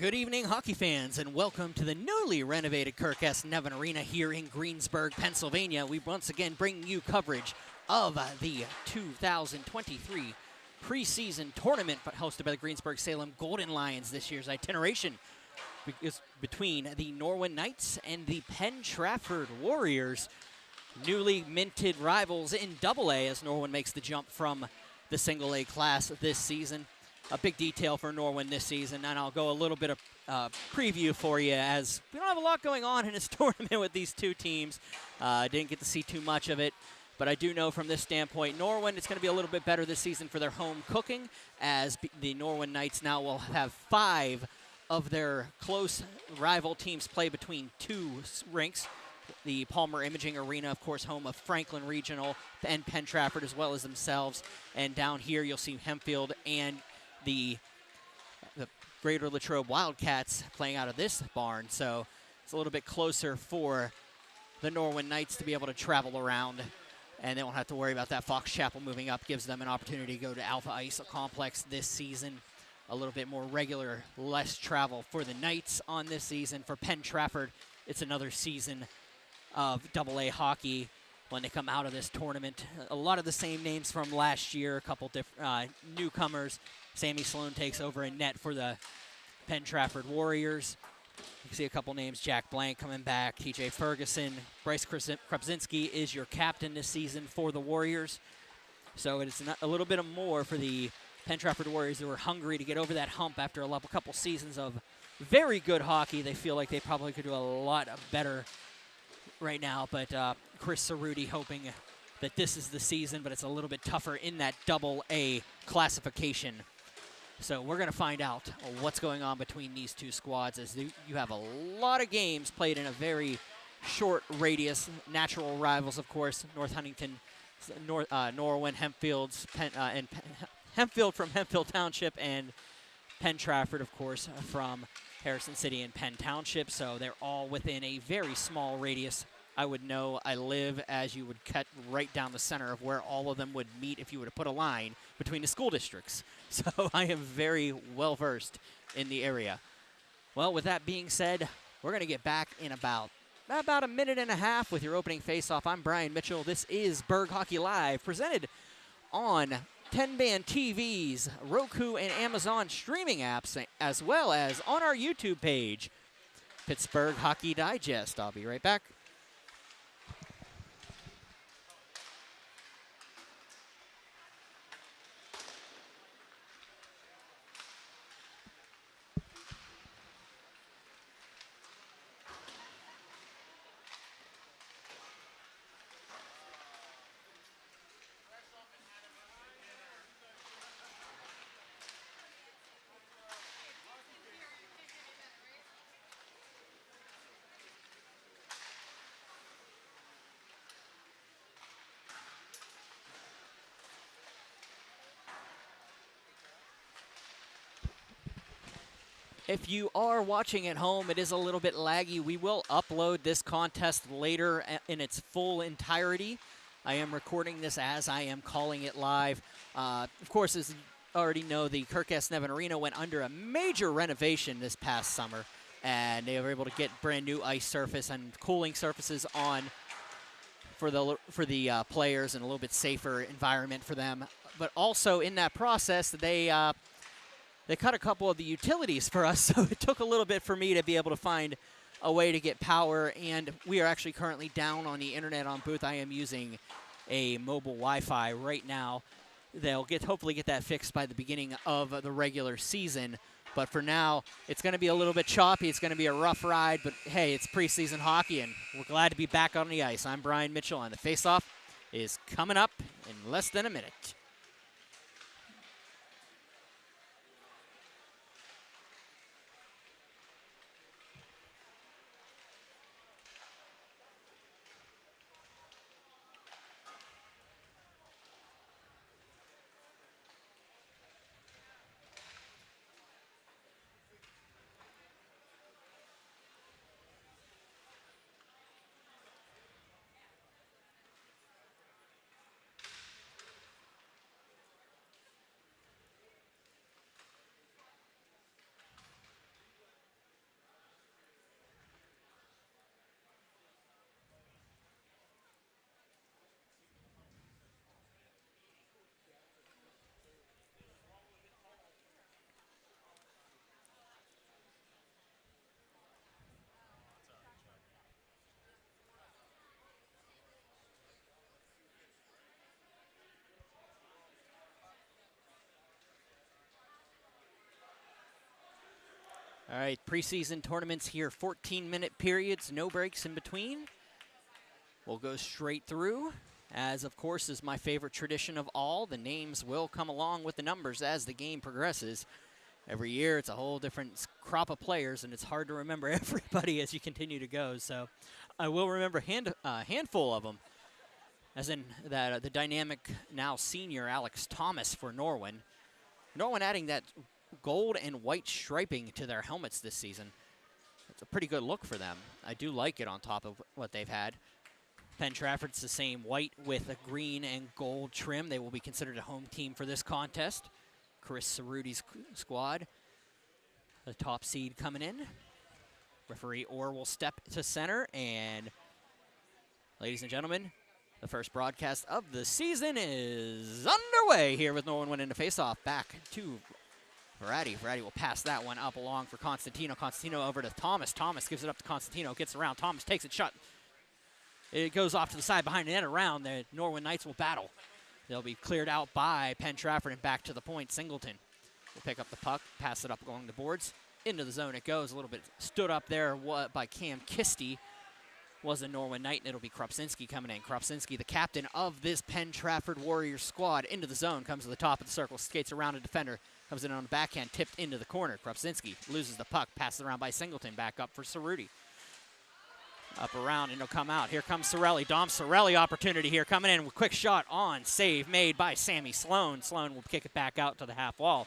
Good evening, hockey fans, and welcome to the newly renovated Kirk Nevin Arena here in Greensburg, Pennsylvania. We once again bring you coverage of the 2023 preseason tournament hosted by the Greensburg-Salem Golden Lions. This year's itineration is between the Norwin Knights and the Penn Trafford Warriors, newly minted rivals in Double-A as Norwin makes the jump from the Single-A class this season. A big detail for Norwin this season, and I'll go a little bit of preview for you as we don't have a lot going on in this tournament with these two teams. Didn't get to see too much of it, but I do know from this standpoint, Norwin, it's going to be a little bit better this season for their home cooking, as the Norwin Knights now will have 5 of their close rival teams play between 2 rinks. The Palmer Imaging Arena, of course, home of Franklin Regional and Penn Trafford, as well as themselves. And down here, you'll see Hempfield and the Greater Latrobe Wildcats playing out of this barn. So it's a little bit closer for the Norwin Knights to be able to travel around, and they won't have to worry about that. Fox Chapel moving up gives them an opportunity to go to Alpha Ice Complex this season. A little bit more regular, less travel for the Knights on this season. For Penn Trafford, it's another season of Double-A hockey when they come out of this tournament. A lot of the same names from last year, a couple different newcomers. Sammy Sloan takes over in net for the Penn Trafford Warriors. You can see a couple names, Jack Blank coming back, TJ Ferguson. Bryce Krupczynski is your captain this season for the Warriors. So it's a little bit more for the Penn Trafford Warriors who are hungry to get over that hump after a couple seasons of very good hockey. They feel like they probably could do a lot better right now, but Chris Cerruti hoping that this is the season, but it's a little bit tougher in that Double-A classification. So we're going to find out what's going on between these two squads, as you have a lot of games played in a very short radius. Natural rivals, of course, North Huntington, Norwin, Hempfield from Hempfield Township, and Penn Trafford, of course, from Harrison City and Penn Township. So they're all within a very small radius. I would know I live as you would cut right down the center of where all of them would meet if you were to put a line between the school districts. So I am very well versed in the area. Well, with that being said, we're going to get back in about a minute and a half with your opening face-off. I'm Brian Mitchell. This is Berg Hockey Live, presented on 10-band TVs, Roku, and Amazon streaming apps, as well as on our YouTube page, Pittsburgh Hockey Digest. I'll be right back. If you are watching at home, it is a little bit laggy. We will upload this contest later in its full entirety. I am recording this as I am calling it live. Of course, as you already know, the Kirk Nevin Arena went under a major renovation this past summer, and they were able to get brand new ice surface and cooling surfaces on for the players, and a little bit safer environment for them. But also in that process, they cut a couple of the utilities for us, so it took a little bit for me to be able to find a way to get power, and we are actually currently down on the internet on booth. I am using a mobile Wi-Fi right now. They'll hopefully get that fixed by the beginning of the regular season, but for now, it's going to be a little bit choppy. It's going to be a rough ride, but hey, it's preseason hockey, and we're glad to be back on the ice. I'm Brian Mitchell, and the face-off is coming up in less than a minute. All right, preseason tournaments here, 14-minute periods, no breaks in between. We'll go straight through, as of course is my favorite tradition of all. The names will come along with the numbers as the game progresses. Every year it's a whole different crop of players, and it's hard to remember everybody as you continue to go. So I will remember a handful of them, as in that the dynamic now senior Alex Thomas for Norwin. Norwin adding that gold and white striping to their helmets this season. It's a pretty good look for them. I do like it on top of what they've had. Penn Trafford's the same, white with a green and gold trim. They will be considered a home team for this contest. Chris Cerruti's squad, the top seed coming in. Referee Orr will step to center, and ladies and gentlemen, the first broadcast of the season is underway here with Norwin winning the faceoff. Back to Verratti. Verratti will pass that one up along for Constantino. Constantino over to Thomas. Thomas gives it up to Constantino, gets around. Thomas takes it, shot. It goes off to the side behind the net around. The Norwin Knights will battle. They'll be cleared out by Penn Trafford and back to the point. Singleton will pick up the puck, pass it up along the boards. Into the zone it goes. A little bit stood up there by Cam Kisty. Was a Norwin Knight, and it'll be Krupczynski coming in. Krupczynski, the captain of this Penn Trafford Warriors squad, into the zone, comes to the top of the circle, skates around a defender, comes in on the backhand, tipped into the corner. Krupczynski loses the puck, passes around by Singleton, back up for Cerruti. Up around, and it'll come out. Here comes Sorelli. Dom Sorelli opportunity here, coming in with quick shot on, save made by Sammy Sloan. Sloan will kick it back out to the half wall.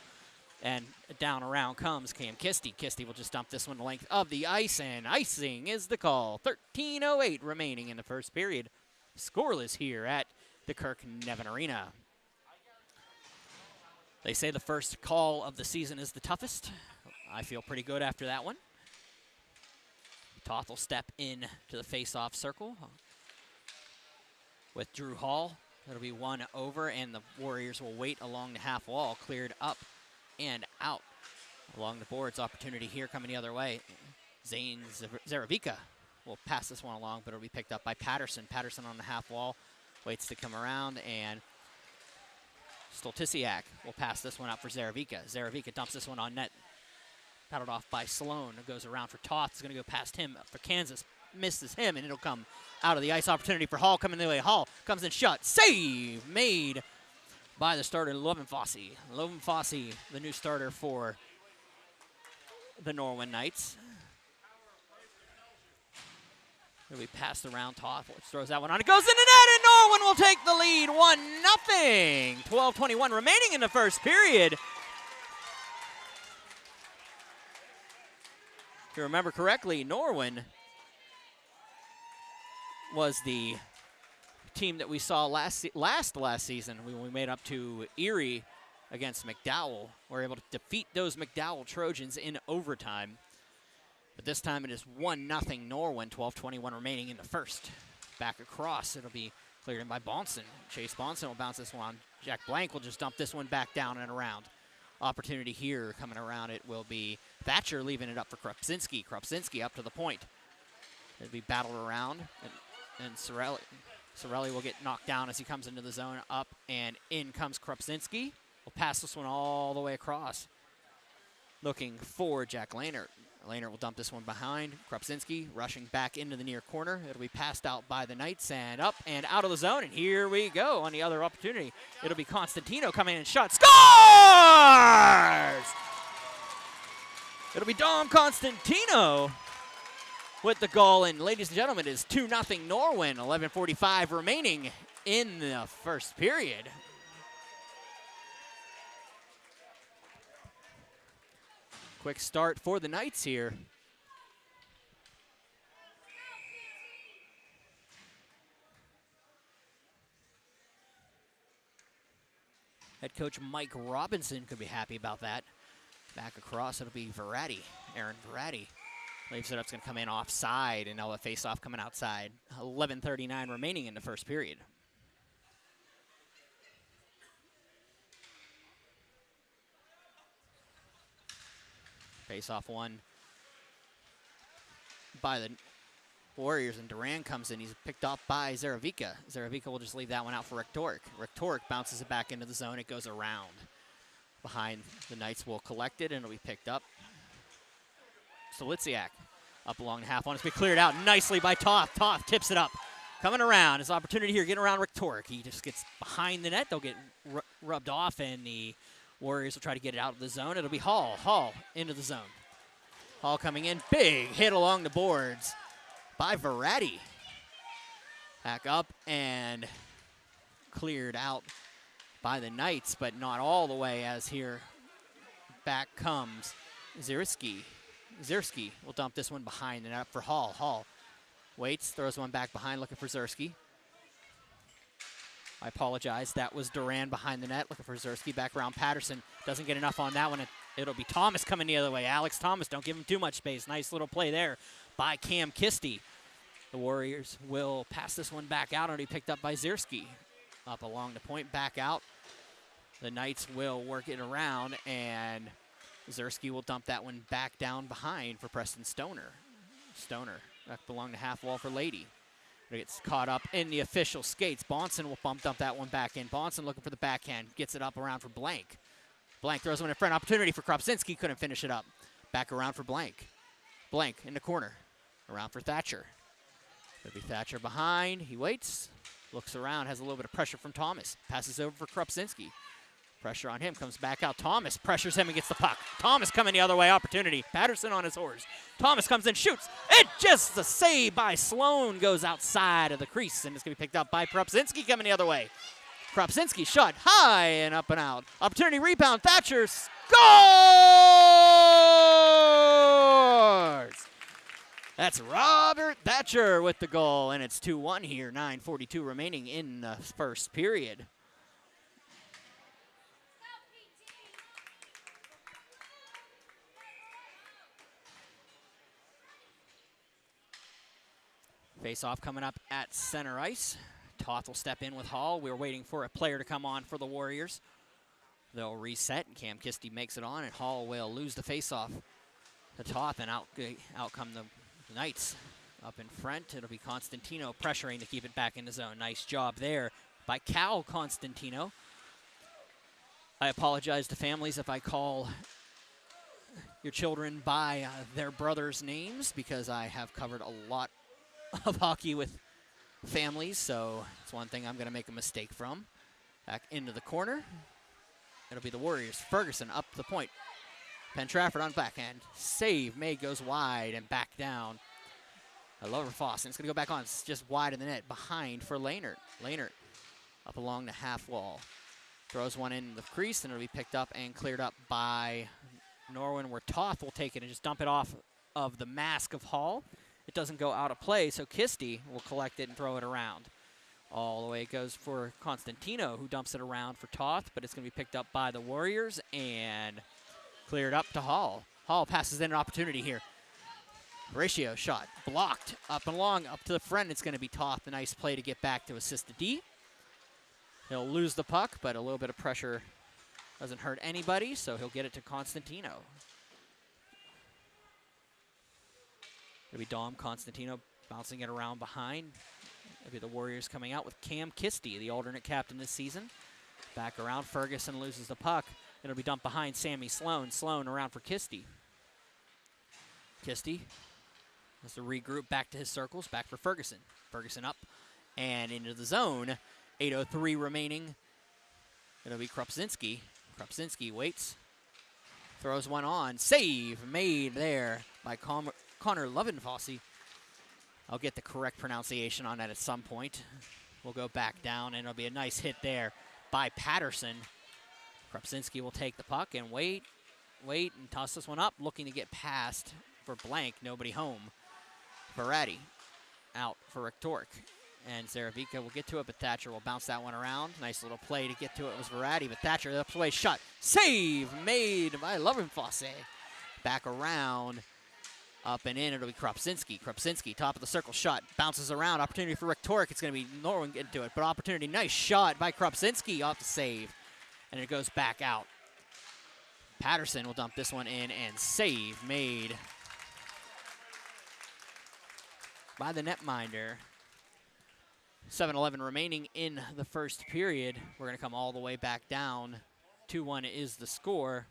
And down around comes Cam Kisty. Kisty will just dump this one the length of the ice, and icing is the call. 13:08 remaining in the first period. Scoreless here at the Kirk Nevin Arena. They say the first call of the season is the toughest. I feel pretty good after that one. Toth will step in to the face-off circle with Drew Hall. That'll be one over, and the Warriors will wait along the half wall, cleared up and out along the boards. Opportunity here coming the other way. Zane Zaravica will pass this one along, but it'll be picked up by Patterson. Patterson on the half wall, waits to come around, and Stoltisiak will pass this one out for Zaravica. Zaravica dumps this one on net. Paddled off by Sloan. It goes around for Toth. It's going to go past him for Kansas. Misses him, and it'll come out of the ice. Opportunity for Hall coming the way. Hall comes in shot. Save made by the starter, Lovin Fossey. Lovin Fossey, the new starter for the Norwin Knights. It'll be passed around. Toth throws that one on. It goes in the net, and Norwin will take the lead. 1-0. 12:21 remaining in the first period. If you remember correctly, Norwin was the team that we saw last season when we made up to Erie against McDowell. We were able to defeat those McDowell Trojans in overtime. But this time it is 1-0 Norwin, 12:21 remaining in the first. Back across, it'll be cleared in by Bonson. Chase Bonson will bounce this one. Jack Blank will just dump this one back down and around. Opportunity here coming around it will be Thatcher leaving it up for Krupczynski. Krupczynski up to the point. It'll be battled around, and Sorelli will get knocked down as he comes into the zone. Up and in comes Krupczynski. We'll pass this one all the way across. Looking for Jack Lahnert. Lahnert will dump this one behind. Krupczynski rushing back into the near corner. It'll be passed out by the Knights and up and out of the zone. And here we go on the other opportunity. It'll be Constantino coming in and shot. Scores! It'll be Dom Constantino with the goal. And ladies and gentlemen, it is 2-0 Norwin. 11:45 remaining in the first period. Quick start for the Knights here. Head coach Mike Robinson could be happy about that. Back across, it'll be Verratti, Aaron Verratti. Leaves it up, it's going to come in offside, and now a face-off coming outside. 11:39 remaining in the first period. Face-off one by the Warriors, and Duran comes in. He's picked off by Zaravica. Zaravica will just leave that one out for Rick Torek. Rick Torek bounces it back into the zone. It goes around. Behind the Knights will collect it, and it'll be picked up Stolitziak up along the half one. It's been cleared out nicely by Toth. Toth tips it up. Coming around. His opportunity here, getting around Rick Torek. He just gets behind the net. They'll get rubbed off, and the Warriors will try to get it out of the zone. It'll be Hall. Hall into the zone. Hall coming in. Big hit along the boards by Verratti. Back up and cleared out by the Knights, but not all the way, as here back comes Zierski. Zierski will dump this one behind and up for Hall. Hall waits, throws one back behind, looking for Zierski. I apologize. That was Duran behind the net, looking for Zierski. Back around Patterson. Doesn't get enough on that one. It'll be Thomas coming the other way. Alex Thomas, don't give him too much space. Nice little play there by Cam Kisty. The Warriors will pass this one back out, and it'll be picked up by Zierski. Up along the point, back out. The Knights will work it around, and Zierski will dump that one back down behind for Preston Stoner. Stoner back along the half wall for Lady. It gets caught up in the official skates. Bonson will dump that one back in. Bonson looking for the backhand. Gets it up around for Blank. Blank throws one in front. Opportunity for Kropczynski. Couldn't finish it up. Back around for Blank. Blank in the corner. Around for Thatcher. It'll be Thatcher behind. He waits. Looks around. Has a little bit of pressure from Thomas. Passes over for Kropczynski. Pressure on him. Comes back out. Thomas pressures him and gets the puck. Thomas coming the other way. Opportunity. Patterson on his horse. Thomas comes in, shoots. It just the save by Sloan goes outside of the crease, and it's going to be picked up by Kropczynski coming the other way. Kropczynski shot high and up and out. Opportunity rebound. Thatcher scores! That's Robert Thatcher with the goal, and it's 2-1 here. 9:42 remaining in the first period. Face-off coming up at center ice. Toth will step in with Hall. We're waiting for a player to come on for the Warriors. They'll reset, and Cam Kisty makes it on, and Hall will lose the face-off to Toth, and out come the Knights. Up in front, it'll be Constantino pressuring to keep it back in the zone. Nice job there by Cal Constantino. I apologize to families if I call your children by their brothers' names, because I have covered a lot of hockey with families, so it's one thing I'm going to make a mistake from. Back into the corner. It'll be the Warriors. Ferguson up the point. Penn Trafford on backhand. Save made, goes wide and back down. I love Foss, and it's going to go back on. It's just wide in the net behind for Lehnert. Lehnert up along the half wall. Throws one in the crease, and it'll be picked up and cleared up by Norwin, where Toth will take it and just dump it off of the mask of Hall. It doesn't go out of play, so Kisty will collect it and throw it around. All the way it goes for Constantino, who dumps it around for Toth, but it's going to be picked up by the Warriors and cleared up to Hall. Hall passes in an opportunity here. Ratio shot blocked up and along, up to the front. It's going to be Toth. A nice play to get back to assist the D. He'll lose the puck, but a little bit of pressure doesn't hurt anybody, so he'll get it to Constantino. It'll be Dom Constantino bouncing it around behind. It'll be the Warriors coming out with Cam Kisty, the alternate captain this season. Back around, Ferguson loses the puck. It'll be dumped behind Sammy Sloan. Sloan around for Kisty. Kisty has to regroup back to his circles, back for Ferguson. Ferguson up and into the zone. 8:03 remaining. It'll be Kropczynski. Kropczynski waits. Throws one on. Save made there by Connor Lovenfossey. I'll get the correct pronunciation on that at some point. We'll go back down, and it'll be a nice hit there by Patterson. Kropczynski will take the puck and wait, and toss this one up, looking to get past for Blank. Nobody home. Verratti out for Rick Torek. And Zaravica will get to it, but Thatcher will bounce that one around. Nice little play to get to it was Verratti, but Thatcher, the play shot. Save made by Lovenfossey. Back around. Up and in, it'll be Kropczynski. Kropczynski, top of the circle shot, bounces around. Opportunity for Rick Torek. It's going to be Norwin getting to it, but opportunity. Nice shot by Kropczynski off the save, and it goes back out. Patterson will dump this one in, and save made by the netminder. 7:11 remaining in the first period. We're going to come all the way back down. 2-1 is the score.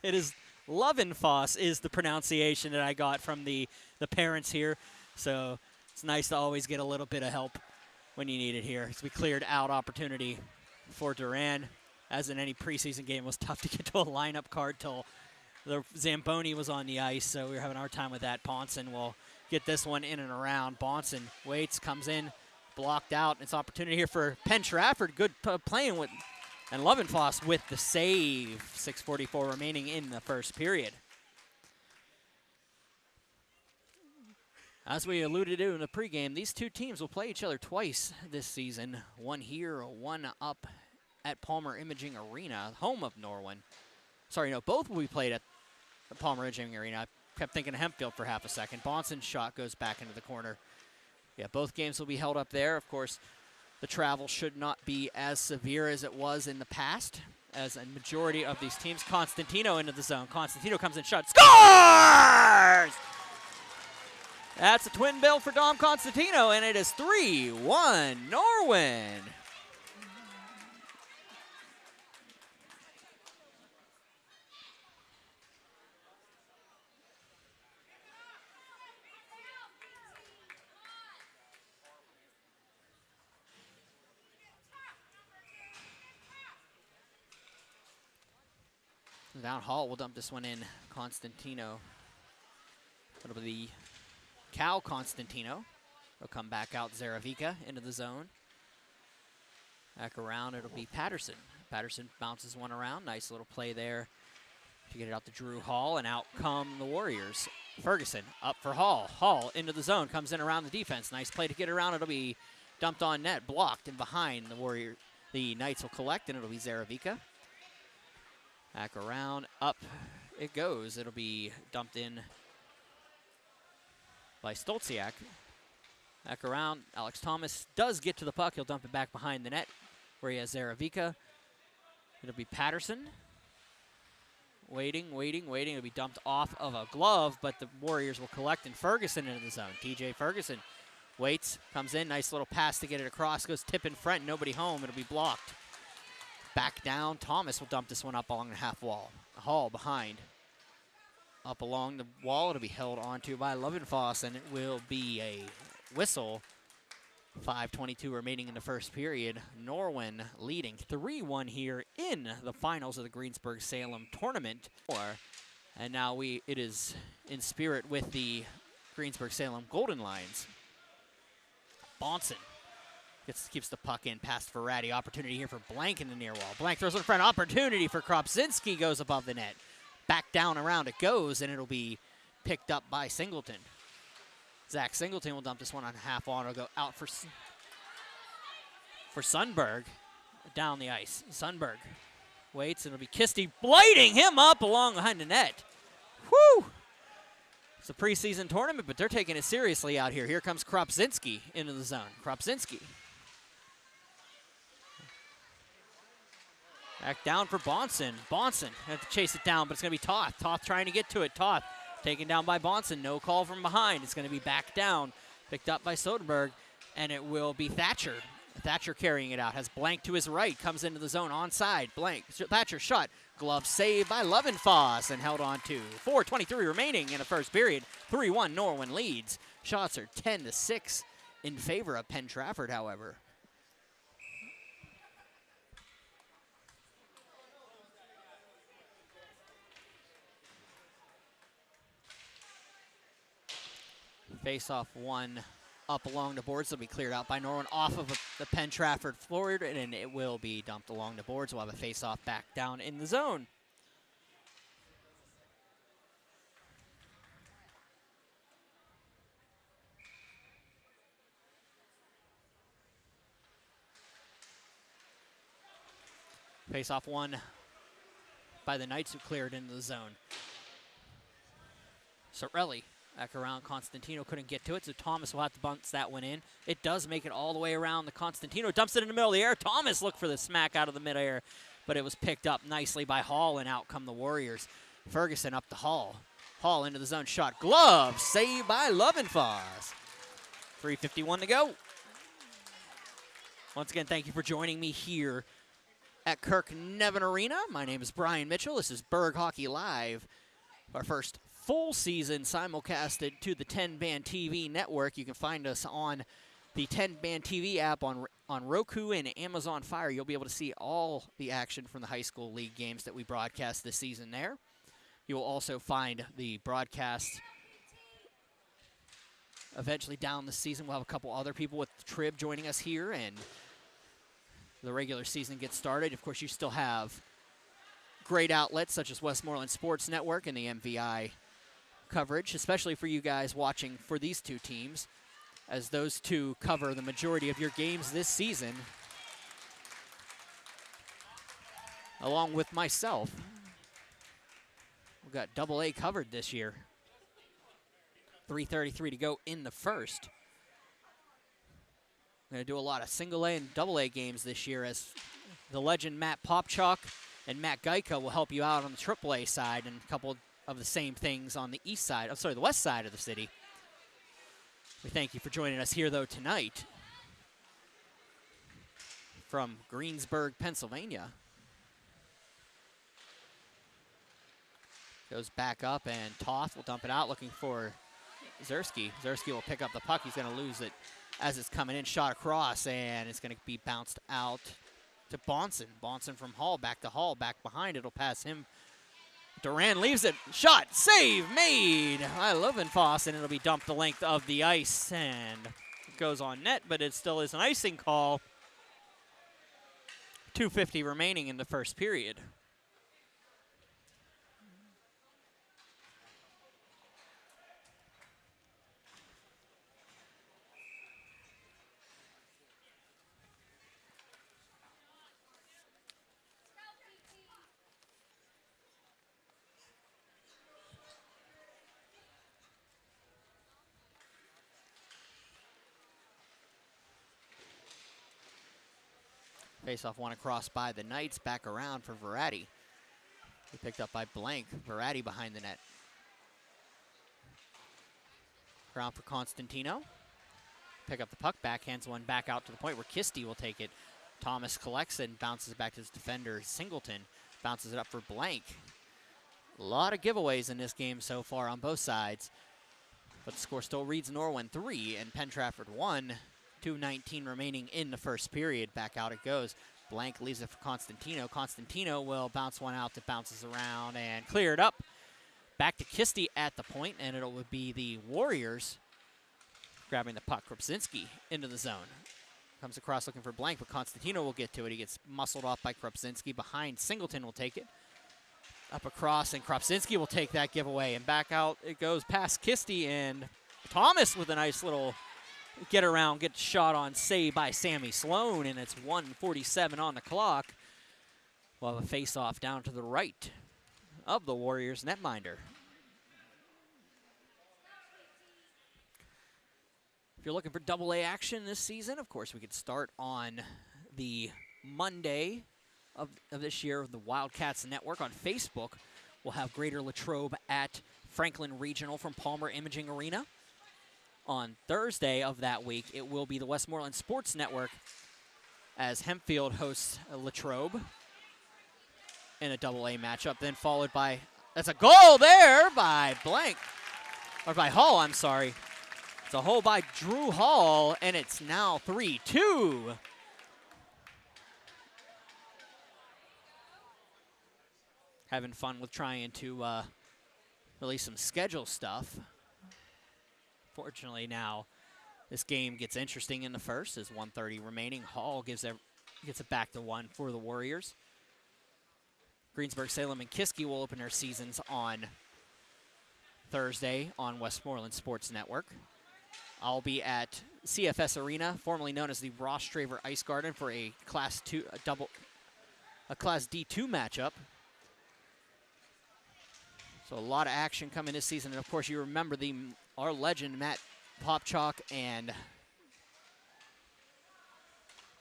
It is Lovenfoss is the pronunciation that I got from the parents here. So it's nice to always get a little bit of help when you need it here. So we cleared out opportunity for Duran. As in any preseason game, it was tough to get to a lineup card till the Zamboni was on the ice, so we were having a hard time with that. Bonson will get this one in and around. Bonson waits, comes in, blocked out. It's opportunity here for Penn Trafford. Good playing with, and Lovenfoss with the save. 6:44 remaining in the first period. As we alluded to in the pregame, these two teams will play each other twice this season. One here, one up at Palmer Imaging Arena, home of Norwin. Sorry, no, both will be played at the Palmer Imaging Arena. I kept thinking of Hempfield for half a second. Bonson's shot goes back into the corner. Yeah, both games will be held up there. Of course, the travel should not be as severe as it was in the past, as a majority of these teams. Constantino into the zone. Constantino comes in, shot, scores! That's a twin bill for Dom Constantino, and it is 3-1 Norwin. Down Hall will dump this one in. Constantino. It'll be Cal Constantino. He'll come back out Zaravica into the zone. Back around, it'll be Patterson. Patterson bounces one around. Nice little play there to get it out to Drew Hall, and out come the Warriors. Ferguson up for Hall. Hall into the zone, comes in around the defense. Nice play to get around. It'll be dumped on net, blocked, and behind the Warrior. The Knights will collect, and it'll be Zaravica. Back around, up it goes. It'll be dumped in by Stolziak. Back around, Alex Thomas does get to the puck. He'll dump it back behind the net where he has Zaravica. It'll be Patterson. Waiting. It'll be dumped off of a glove, but the Warriors will collect, and Ferguson into the zone. TJ Ferguson waits, comes in, nice little pass to get it across, goes tip in front, nobody home. It'll be blocked. Back down, Thomas will dump this one up along the half wall. Hall behind. Up along the wall, it'll be held onto by Lovenfoss, and it will be a whistle. 5:22 remaining in the first period. Norwin leading 3-1 here in the finals of the Greensburg-Salem tournament. And now it is in spirit with the Greensburg-Salem Golden Lions. Bonson keeps the puck in past Ferrati. Opportunity here for Blank in the near wall. Blank throws in front. Opportunity for Kropczynski, goes above the net. Back down around it goes, and it'll be picked up by Singleton. Zach Singleton will dump this one on half wall. It'll go out for Sundberg down the ice. Sundberg waits, and it'll be Kisty blighting him up along behind the net. Whew! It's a preseason tournament, but they're taking it seriously out here. Here comes Kropczynski into the zone. Kropczynski. Back down for Bonson. Bonson had to chase it down, but it's going to be Toth. Toth trying to get to it. Toth taken down by Bonson. No call from behind. It's going to be back down. Picked up by Soderberg, and it will be Thatcher. Thatcher carrying it out. Has Blank to his right. Comes into the zone onside. Blank. Thatcher shot. Glove save by Lovenfoss and held on to. 4:23 remaining in the first period. 3-1 Norwin leads. Shots are 10-6 in favor of Penn Trafford, however. Face-off one up along the boards. Will be cleared out by Norwin off of the Penn Trafford floor, and it will be dumped along the boards. We'll have a face-off back down in the zone. Face-off one by the Knights, who cleared into the zone. Sorelli back around. Constantino couldn't get to it, so Thomas will have to bounce that one in. It does make it all the way around. The Constantino dumps it in the middle of the air. Thomas looked for the smack out of the midair, but it was picked up nicely by Hall, and out come the Warriors. Ferguson up to Hall. Hall into the zone. Shot. Glove. Saved by Lovenfoss. 3:51 to go. Once again, thank you for joining me here at Kirk Nevin Arena. My name is Brian Mitchell. This is Berg Hockey Live, our first full season simulcasted to the 10-Band TV network. You can find us on the 10-Band TV app on Roku and Amazon Fire. You'll be able to see all the action from the high school league games that we broadcast this season there. You will also find the broadcast eventually down the season. We'll have a couple other people with Trib joining us here, and the regular season gets started. Of course, you still have great outlets such as Westmoreland Sports Network and the MVI coverage, especially for you guys watching for these two teams, as those two cover the majority of your games this season, along with myself. We've got AA covered this year. 3:33 to go in the first. We're going to do a lot of single A and AA games this year, as the legend Matt Popchalk and Matt Geica will help you out on the AAA side, and a couple of the same things on the east side, the west side of the city. We thank you for joining us here, though, tonight from Greensburg, Pennsylvania. Goes back up, and Toth will dump it out, looking for Zersky. Zersky will pick up the puck. He's going to lose it as it's coming in. Shot across, and it's going to be bounced out to Bonson. Bonson from Hall, back to Hall, back behind. It'll pass him. Duran leaves it. Shot, save, made. I love Foss, and it'll be dumped the length of the ice, and it goes on net, but it still is an icing call. 2:50 remaining in the first period. Face-off one across by the Knights, back around for Verratti. He picked up by Blank. Verratti behind the net. Ground for Constantino. Pick up the puck, backhands one back out to the point where Kisti will take it. Thomas collects it and bounces back to his defender, Singleton. Bounces it up for Blank. A lot of giveaways in this game so far on both sides. But the score still reads Norwin 3 and Penn Trafford 1. 2:19 remaining in the first period. Back out it goes. Blank leaves it for Constantino. Constantino will bounce one out that bounces around and clear it up. Back to Kisti at the point, and it will be the Warriors grabbing the puck. Krupczynski into the zone. Comes across looking for Blank, but Constantino will get to it. He gets muscled off by Krupczynski. Behind, Singleton will take it. Up across, and Krupczynski will take that giveaway. And back out it goes past Kisti, and Thomas with a nice little get around, get shot on, save by Sammy Sloan, and it's 1:47 on the clock. We'll have a face-off down to the right of the Warriors netminder. If you're looking for AA action this season, of course, we could start on the Monday of this year of the Wildcats Network on Facebook. We'll have Greater Latrobe at Franklin Regional from Palmer Imaging Arena. On Thursday of that week, it will be the Westmoreland Sports Network as Hempfield hosts Latrobe in a AA matchup, then followed by, that's a goal there by Blank, or by Hall, I'm sorry. It's a hole by Drew Hall, and it's now 3-2. Having fun with trying to release some schedule stuff. Fortunately, now this game gets interesting in the first. There's 1:30 remaining. Hall gets it back to 1 for the Warriors. Greensburg-Salem and Kiski will open their seasons on Thursday on Westmoreland Sports Network. I'll be at CFS Arena, formerly known as the Ross Straver Ice Garden, for a Class D2 matchup. So a lot of action coming this season, and of course you remember our legend Matt Popchalk, and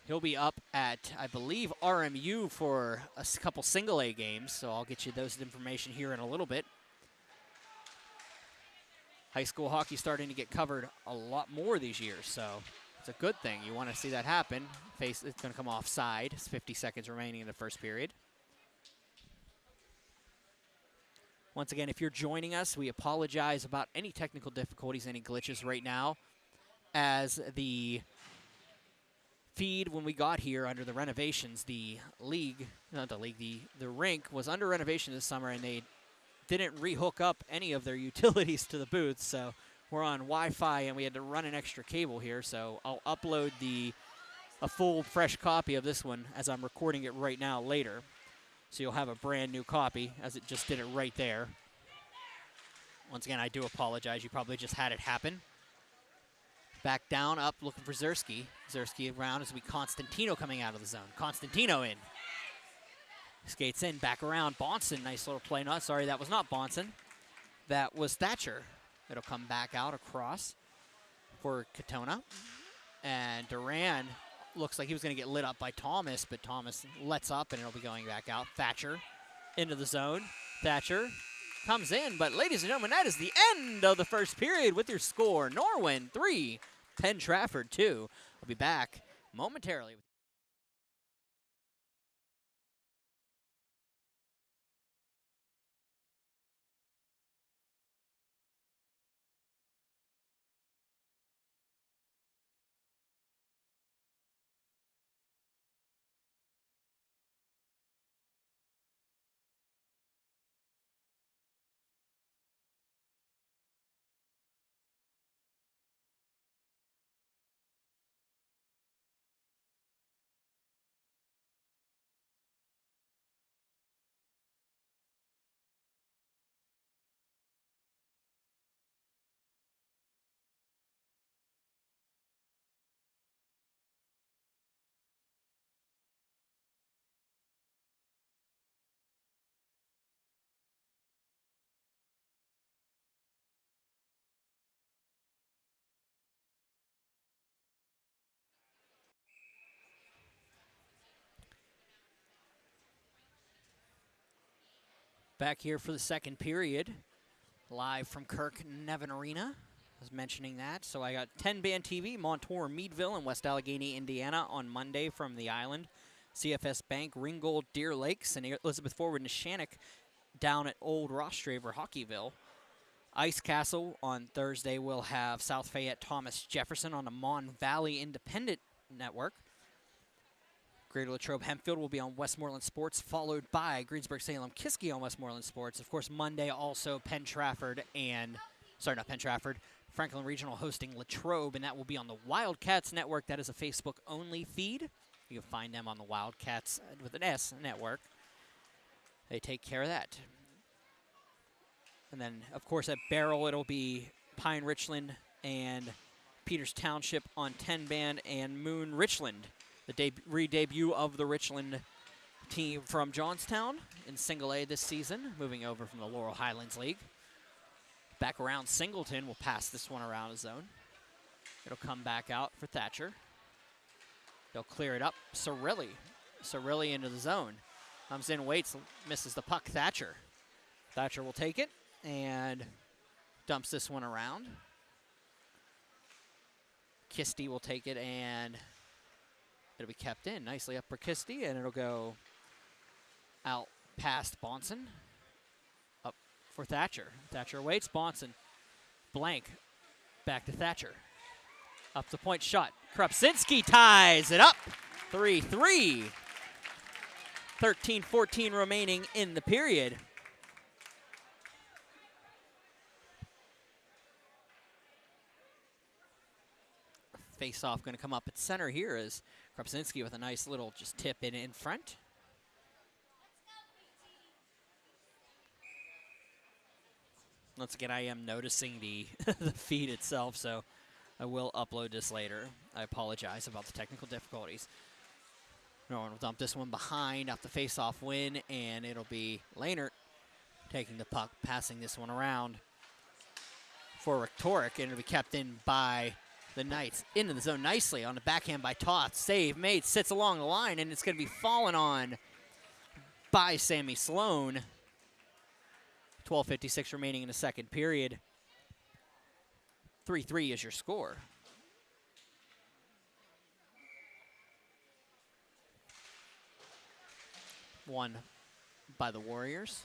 he'll be up at, I believe, RMU for a couple single A games, so I'll get you those information here in a little bit. High school hockey starting to get covered a lot more these years, so It's a good thing. You want to see that happen. It's going to come offside. It's 50 seconds remaining in the first period. Once again, if you're joining us, we apologize about any technical difficulties, any glitches right now, as the feed when we got here under the renovations, the rink was under renovation this summer, and they didn't rehook up any of their utilities to the booth, so we're on Wi-Fi and we had to run an extra cable here, so I'll upload a full fresh copy of this one as I'm recording it right now later. So you'll have a brand new copy as it just did it right there. Once again, I do apologize. You probably just had it happen. Back down, up, looking for Zerski. Zerski around as we Constantino coming out of the zone. Constantino in. Skates in, back around. Bonson, nice little play. No, sorry, that was not Bonson. That was Thatcher. It'll come back out across for Katona. And Duran looks like he was going to get lit up by Thomas, but Thomas lets up, and it'll be going back out. Thatcher into the zone. Thatcher comes in, but ladies and gentlemen, that is the end of the first period with your score. Norwin 3, Penn Trafford 2. We'll be back momentarily. Back here for the second period, live from Kirk, Nevin Arena. I was mentioning that. So I got 10-band TV, Montour, Meadville, and West Allegheny, Indiana on Monday from the island. CFS Bank, Ringgold, Deer Lakes, and Elizabeth Forward, Neshannock down at Old Rostraver, Hockeyville. Ice Castle on Thursday will have South Fayette, Thomas Jefferson on the Mon Valley Independent Network. Greater Latrobe Hempfield will be on Westmoreland Sports, followed by Greensburg-Salem Kiski on Westmoreland Sports. Of course, Monday also Penn Trafford and, sorry, not Penn Trafford, Franklin Regional hosting Latrobe, and that will be on the Wildcats Network. That is a Facebook-only feed. You can find them on the Wildcats with an S network. They take care of that. And then, of course, at Barrel, it'll be Pine Richland and Peters Township on 10-band and Moon Richland. The re-debut of the Richland team from Johnstown in Single A this season, moving over from the Laurel Highlands League. Back around Singleton, we'll pass this one around his zone. It'll come back out for Thatcher. They'll clear it up. Cirilli into the zone. Comes in, waits, misses the puck. Thatcher will take it and dumps this one around. Kisti will take it, and it'll be kept in nicely up for Kisti, and it'll go out past Bonson. Up for Thatcher. Thatcher waits. Bonson blank. Back to Thatcher. Up the point shot. Krupczynski ties it up. 3-3. 13-14 remaining in the period. Face-off going to come up at center here is Krupczynski with a nice little just tip in front. Once again, I am noticing the the feed itself, so I will upload this later. I apologize about the technical difficulties. Norwin will dump this one behind off the face-off win, and it'll be Lahnert taking the puck, passing this one around for Rhetoric, and it'll be kept in by the Knights. Into the zone nicely on the backhand by Toth. Save made, sits along the line, and it's going to be fallen on by Sammy Sloan. 12:56 remaining in the second period. 3-3 is your score. won by the Warriors.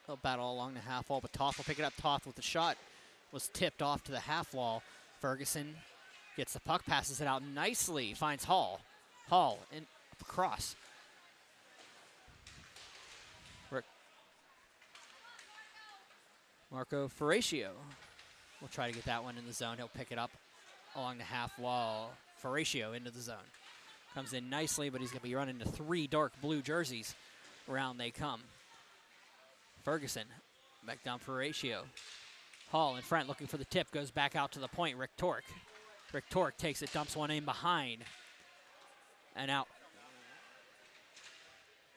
They'll battle along the half wall, but Toth will pick it up. Toth with the shot was tipped off to the half wall. Ferguson gets the puck, passes it out nicely, finds Hall. Hall in up across. Marco Ferratio will try to get that one in the zone. He'll pick it up along the half wall. Ferratio into the zone. Comes in nicely, but he's going to be running into 3 dark blue jerseys. Around they come. Ferguson back down Ferratio. Hall in front looking for the tip. Goes back out to the point. Rick Tork. Rick Tork takes it, dumps one in behind. And out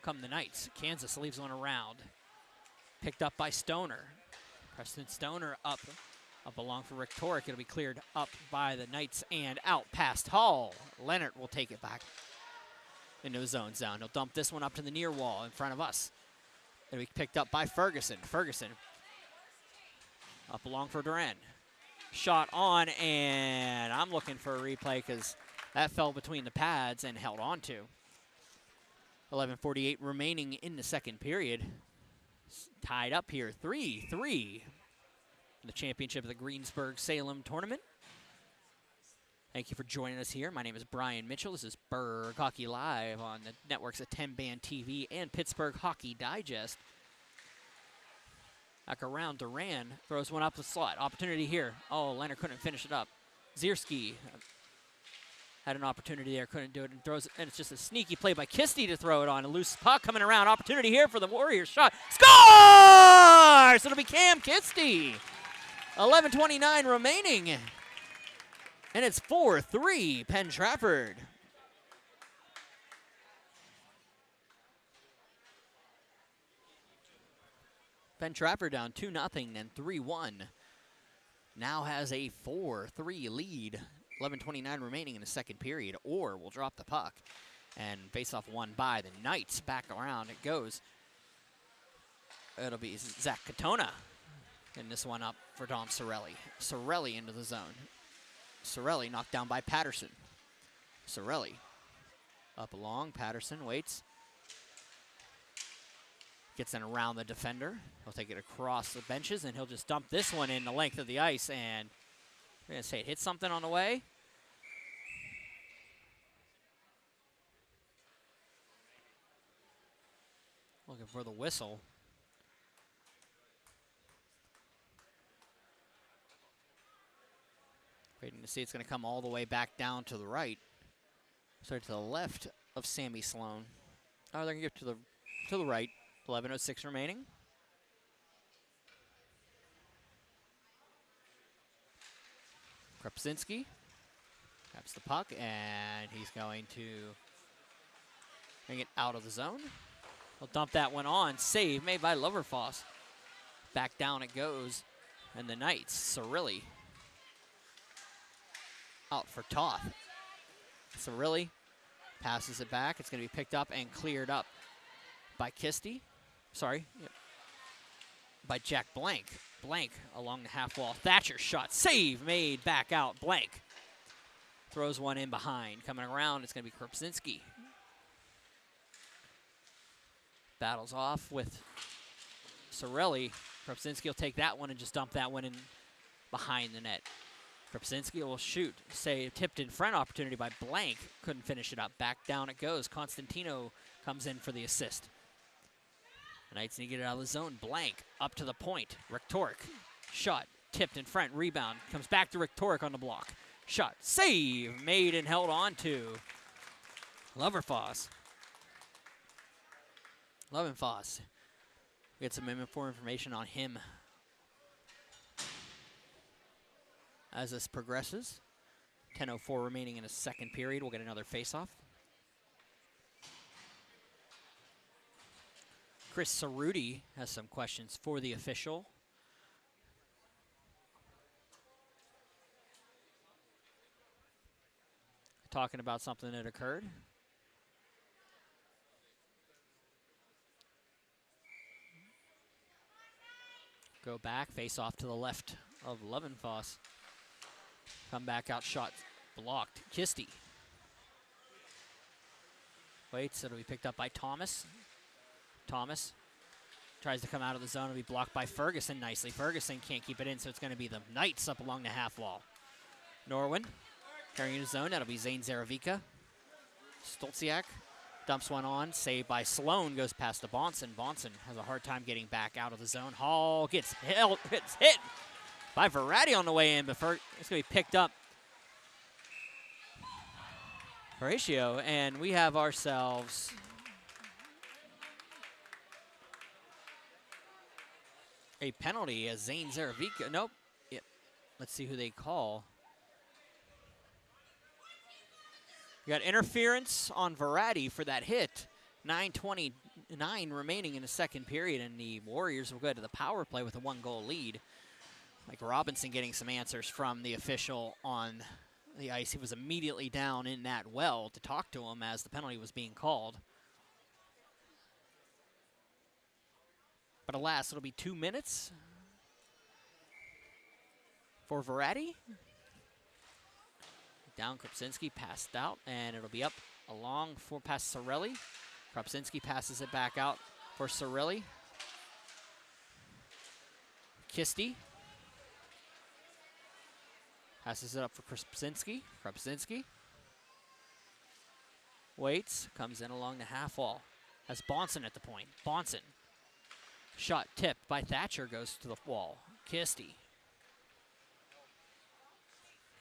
come the Knights. Kansas leaves one around. Picked up by Stoner. Preston Stoner up along for Rick Tork. It'll be cleared up by the Knights and out past Hall. Leonard will take it back into his own zone. He'll dump this one up to the near wall in front of us. It'll be picked up by Ferguson. Ferguson up along for Duran. Shot on, and I'm looking for a replay because that fell between the pads and held on to. 11:48 remaining in the second period. Tied up here, 3-3. The championship of the Greensburg-Salem tournament. Thank you for joining us here. My name is Brian Mitchell. This is Berg Hockey Live on the networks of 10-Band TV and Pittsburgh Hockey Digest. Back around, Duran throws one up the slot. Opportunity here. Oh, Leonard couldn't finish it up. Zierski had an opportunity there, couldn't do it, and throws it, and it's just a sneaky play by Kisty to throw it on. A loose puck coming around. Opportunity here for the Warriors. Shot. Score! So it'll be Cam Kisty. 11:29 remaining. And it's 4-3, Penn Trafford. Penn Trafford down 2-0, then 3-1. Now has a 4-3 lead. 11:29 remaining in the second period, or will drop the puck. And face-off won by the Knights. Back around it goes. It'll be Zach Katona. And this one up for Dom Sorelli. Sorelli into the zone. Sorelli knocked down by Patterson. Sorelli up along. Patterson waits. Gets in around the defender. He'll take it across the benches, and he'll just dump this one in the length of the ice. And we're going to say it hit something on the way. Looking for the whistle. Waiting to see it's going to come all the way back down to the right. Sorry, to the left of Sammy Sloan. Oh, they're going to get to the right. 11:06 remaining. Krupczynski grabs the puck, and he's going to bring it out of the zone. He'll dump that one on. Save made by Loverfoss. Back down it goes, and the Knights, Cirilli out for Toth. Cirilli passes it back. It's going to be picked up and cleared up by Kisty. Sorry, yep. By Jack Blank. Blank along the half wall. Thatcher shot. Save made back out. Blank throws one in behind. Coming around, it's going to be Krupczynski. Battles off with Sorelli. Krupczynski will take that one and just dump that one in behind the net. Krupczynski will shoot. Say tipped in front opportunity by Blank. Couldn't finish it up. Back down it goes. Constantino comes in for the assist. The Knights need to get it out of the zone. Blank up to the point. Rick Tork. Shot. Tipped in front. Rebound. Comes back to Rick Tork on the block. Shot. Save. Made and held on to Loverfoss. Loverfoss. We get some more information on him as this progresses. 10:04 remaining in the second period. We'll get another face-off. Chris Cerruti has some questions for the official. Talking about something that occurred. Go back, face off to the left of Lovenfoss. Come back out, shot blocked. Kisty. Waits, it'll be picked up by Thomas. Thomas tries to come out of the zone. It'll be blocked by Ferguson nicely. Ferguson can't keep it in, so it's going to be the Knights up along the half wall. Norwin carrying his zone. That'll be Zane Zaravica. Stolziak dumps one on. Saved by Sloan. Goes past to Bonson. Bonson has a hard time getting back out of the zone. Hall gets hit by Verratti on the way in, but it's going to be picked up. Horatio, and we have ourselves a penalty as Zane Zaravica. Nope. Yep. Let's see who they call. We got interference on Verratti for that hit. 9:29 remaining in the second period, and the Warriors will go to the power play with a 1-goal lead. Mike Robinson getting some answers from the official on the ice. He was immediately down in that well to talk to him as the penalty was being called. But alas, it'll be 2 minutes for Verratti. Down, Krupczynski passed out, and it'll be up along for past Sorelli. Krupczynski passes it back out for Sorelli. Kisti passes it up for Krupczynski. Krupczynski waits, comes in along the half wall. Has Bonson at the point. Bonson. Shot tipped by Thatcher, goes to the wall. Kisti.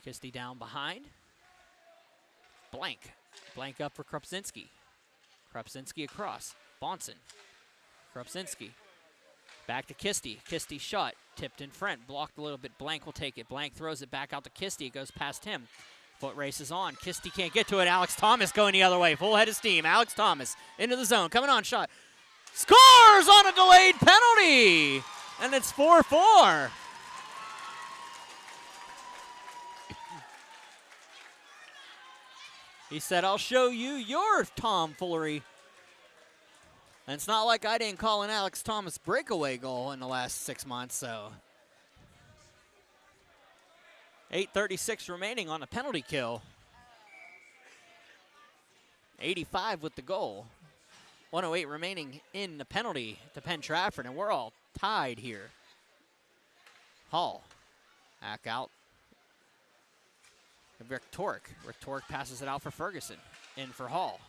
Kisti down behind. Blank. Blank up for Krupczynski. Krupczynski across. Bonson. Krupczynski. Back to Kisti. Kisti shot. Tipped in front. Blocked a little bit. Blank will take it. Blank throws it back out to Kisti. It goes past him. Foot races on. Kisti can't get to it. Alex Thomas going the other way. Full head of steam. Alex Thomas into the zone. Coming on. Shot. Scores on a delayed penalty. And it's 4-4. He said, I'll show you your tomfoolery. And it's not like I didn't call an Alex Thomas breakaway goal in the last 6 months, so. 8:36 remaining on a penalty kill. 85 with the goal. 1:08 remaining in the penalty to Penn Trafford, and we're all tied here. Hall, back out. Rick Tork. Rick Tork passes it out for Ferguson. In for Hall.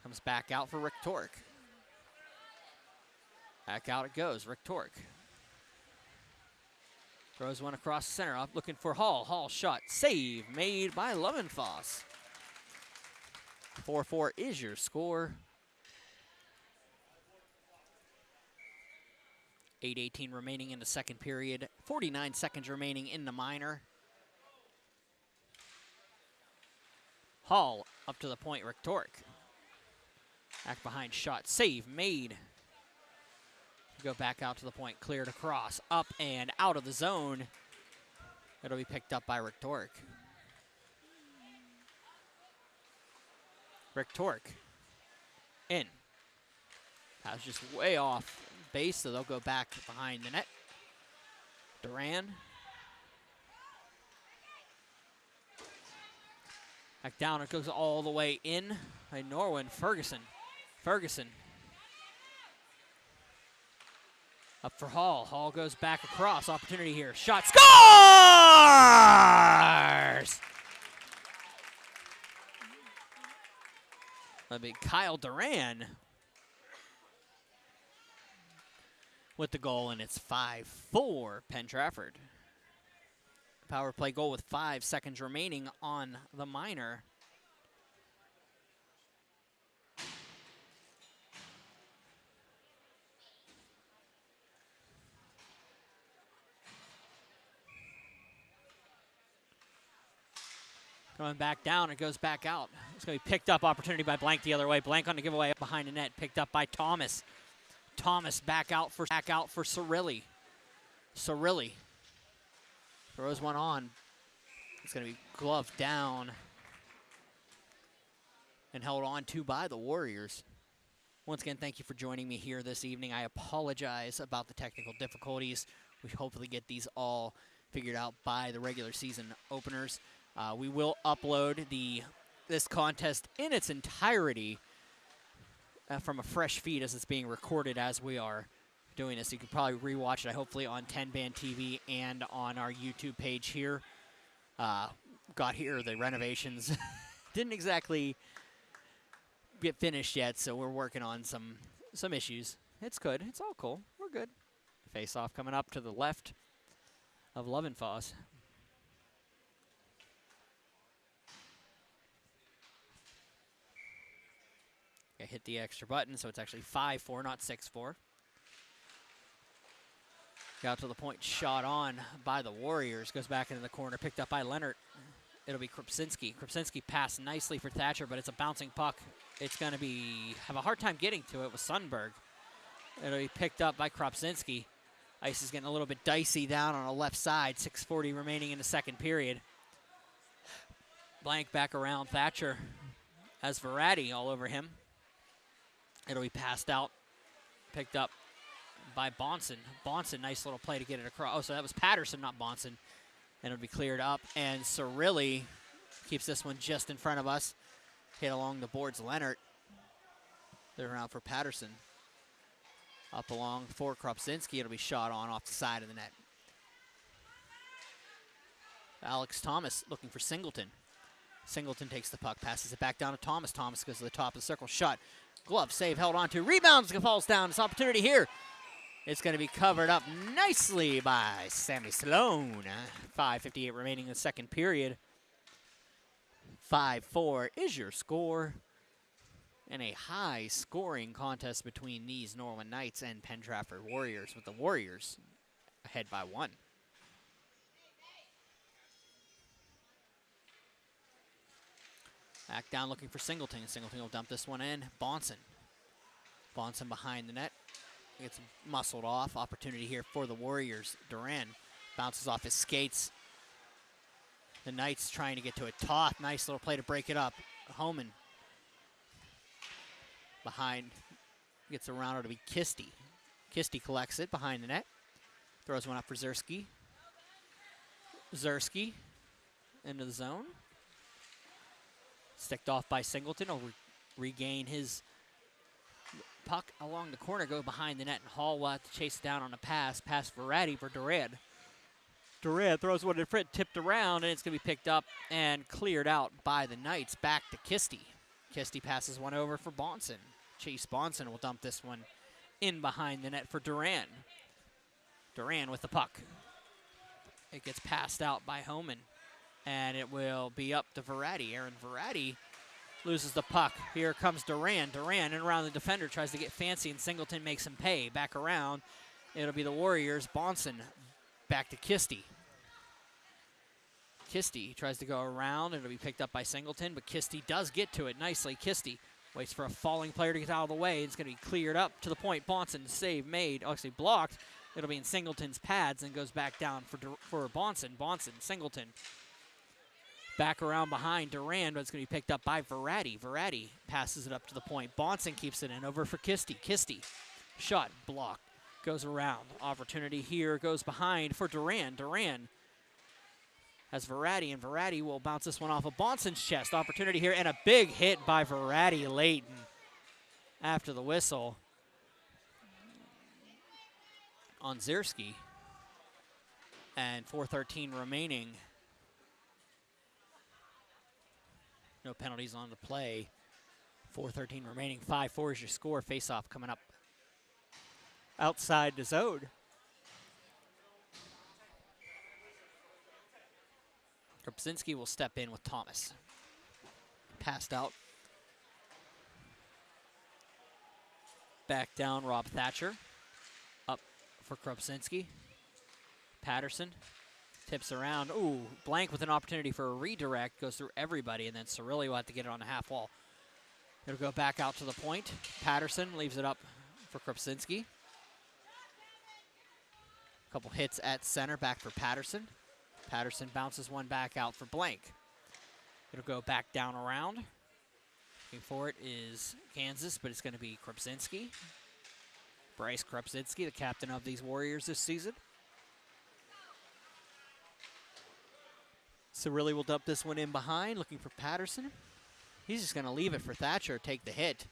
Comes back out for Rick Tork. Back out it goes. Rick Tork. Throws one across the center. Up looking for Hall. Hall shot. Save made by Lovenfoss. 4-4 is your score. 8:18 remaining in the second period. 49 seconds remaining in the minor. Hall up to the point. Rick Tork. Back behind shot. Save made. Go back out to the point. Cleared across. Up and out of the zone. It'll be picked up by Rick Tork. Rick Tork. In. That was just way off base, so they'll go back behind the net. Duran. Back down, it goes all the way in by Norwin. Ferguson. Ferguson. Up for Hall. Hall goes back across. Opportunity here. Shot. Scores! That'll be Kyle Duran with the goal, and it's 5-4 Penn Trafford. Power play goal with 5 seconds remaining on the minor. Going back down, it goes back out. It's going to be picked up, opportunity by Blank the other way. Blank on the giveaway up behind the net, picked up by Thomas. Thomas back out for Cirilli. Cirilli throws one on. It's going to be gloved down and held on to by the Warriors. Once again, thank you for joining me here this evening. I apologize about the technical difficulties. We hopefully get these all figured out by the regular season openers. We will upload this contest in its entirety from a fresh feed as it's being recorded as we are doing this. You can probably rewatch it, hopefully, on 10-Band TV and on our YouTube page here. Got here, the renovations didn't exactly get finished yet, so we're working on some issues. It's good. It's all cool. We're good. Face-off coming up to the left of Lovenfoss. I hit the extra button, so it's actually 5-4, not 6-4. Got to the point, shot on by the Warriors. Goes back into the corner, picked up by Leonard. It'll be Krupczynski. Krupczynski passed nicely for Thatcher, but it's a bouncing puck. It's going to have a hard time getting to it with Sundberg. It'll be picked up by Krupczynski. Ice is getting a little bit dicey down on the left side. 6:40 remaining in the second period. Blank back around Thatcher. Has Verratti all over him. It'll be passed out, picked up by Bonson. Bonson, nice little play to get it across. Oh, so that was Patterson, not Bonson. And it'll be cleared up. And Cirilli keeps this one just in front of us. Hit along the boards, Leonard. They're around for Patterson. Up along for Krupczynski. It'll be shot on off the side of the net. Alex Thomas looking for Singleton. Singleton takes the puck, passes it back down to Thomas. Thomas goes to the top of the circle. Shot. Glove save held on to. Rebounds, falls down. This opportunity here. It's going to be covered up nicely by Sammy Sloan. 5:58 remaining in the second period. 5-4 is your score. And a high-scoring contest between these Norwin Knights and Penn Trafford Warriors, with the Warriors ahead by 1. Back down looking for Singleton. Singleton will dump this one in. Bonson. Bonson behind the net. Gets muscled off. Opportunity here for the Warriors. Duran bounces off his skates. The Knights trying to get to it. Toth, nice little play to break it up. Homan behind. Gets around it to be Kisty. Kisty collects it behind the net. Throws one up for Zerski. Zerski into the zone. Sticked off by Singleton. Will regain his puck along the corner, go behind the net, and Hall will have to chase it down on a pass. Pass Verratti for Durad. Durad throws one in front, tipped around, and it's going to be picked up and cleared out by the Knights. Back to Kisty. Kisty passes one over for Bonson. Chase Bonson will dump this one in behind the net for Duran. Duran with the puck. It gets passed out by Homan. And it will be up to Verratti. Aaron Verratti loses the puck. Here comes Duran. Duran in around the defender, tries to get fancy, and Singleton makes him pay. Back around. It'll be the Warriors. Bonson back to Kisty. Kisty tries to go around. It'll be picked up by Singleton, but Kisty does get to it nicely. Kisty waits for a falling player to get out of the way. It's going to be cleared up to the point. Bonson, save made. Actually blocked. It'll be in Singleton's pads and goes back down for Bonson. Bonson, Singleton. Back around behind Duran, but it's going to be picked up by Verratti. Verratti passes it up to the point. Bonson keeps it in over for Kisty. Kisty, shot, blocked, goes around. Opportunity here, goes behind for Duran. Duran has Verratti, and Verratti will bounce this one off of Bonson's chest. Opportunity here, and a big hit by Verratti late after the whistle on Zierski. And 4:13 remaining. No penalties on the play. 4:13 remaining. 5-4 is your score. Face-off coming up outside the zone. Krupczynski will step in with Thomas. Passed out. Back down, Rob Thatcher. Up for Krupczynski. Patterson. Tips around. Ooh, blank with an opportunity for a redirect. Goes through everybody, and then Cirilli will have to get it on the half wall. It'll go back out to the point. Patterson leaves it up for Krupczynski. Couple hits at center, back for Patterson. Patterson bounces one back out for blank. It'll go back down around. Looking for it is Kansas, but it's going to be Krupczynski. Bryce Krupczynski, the captain of these Warriors this season. Cirilli will dump this one in behind, looking for Patterson. He's just going to leave it for Thatcher, take the hit.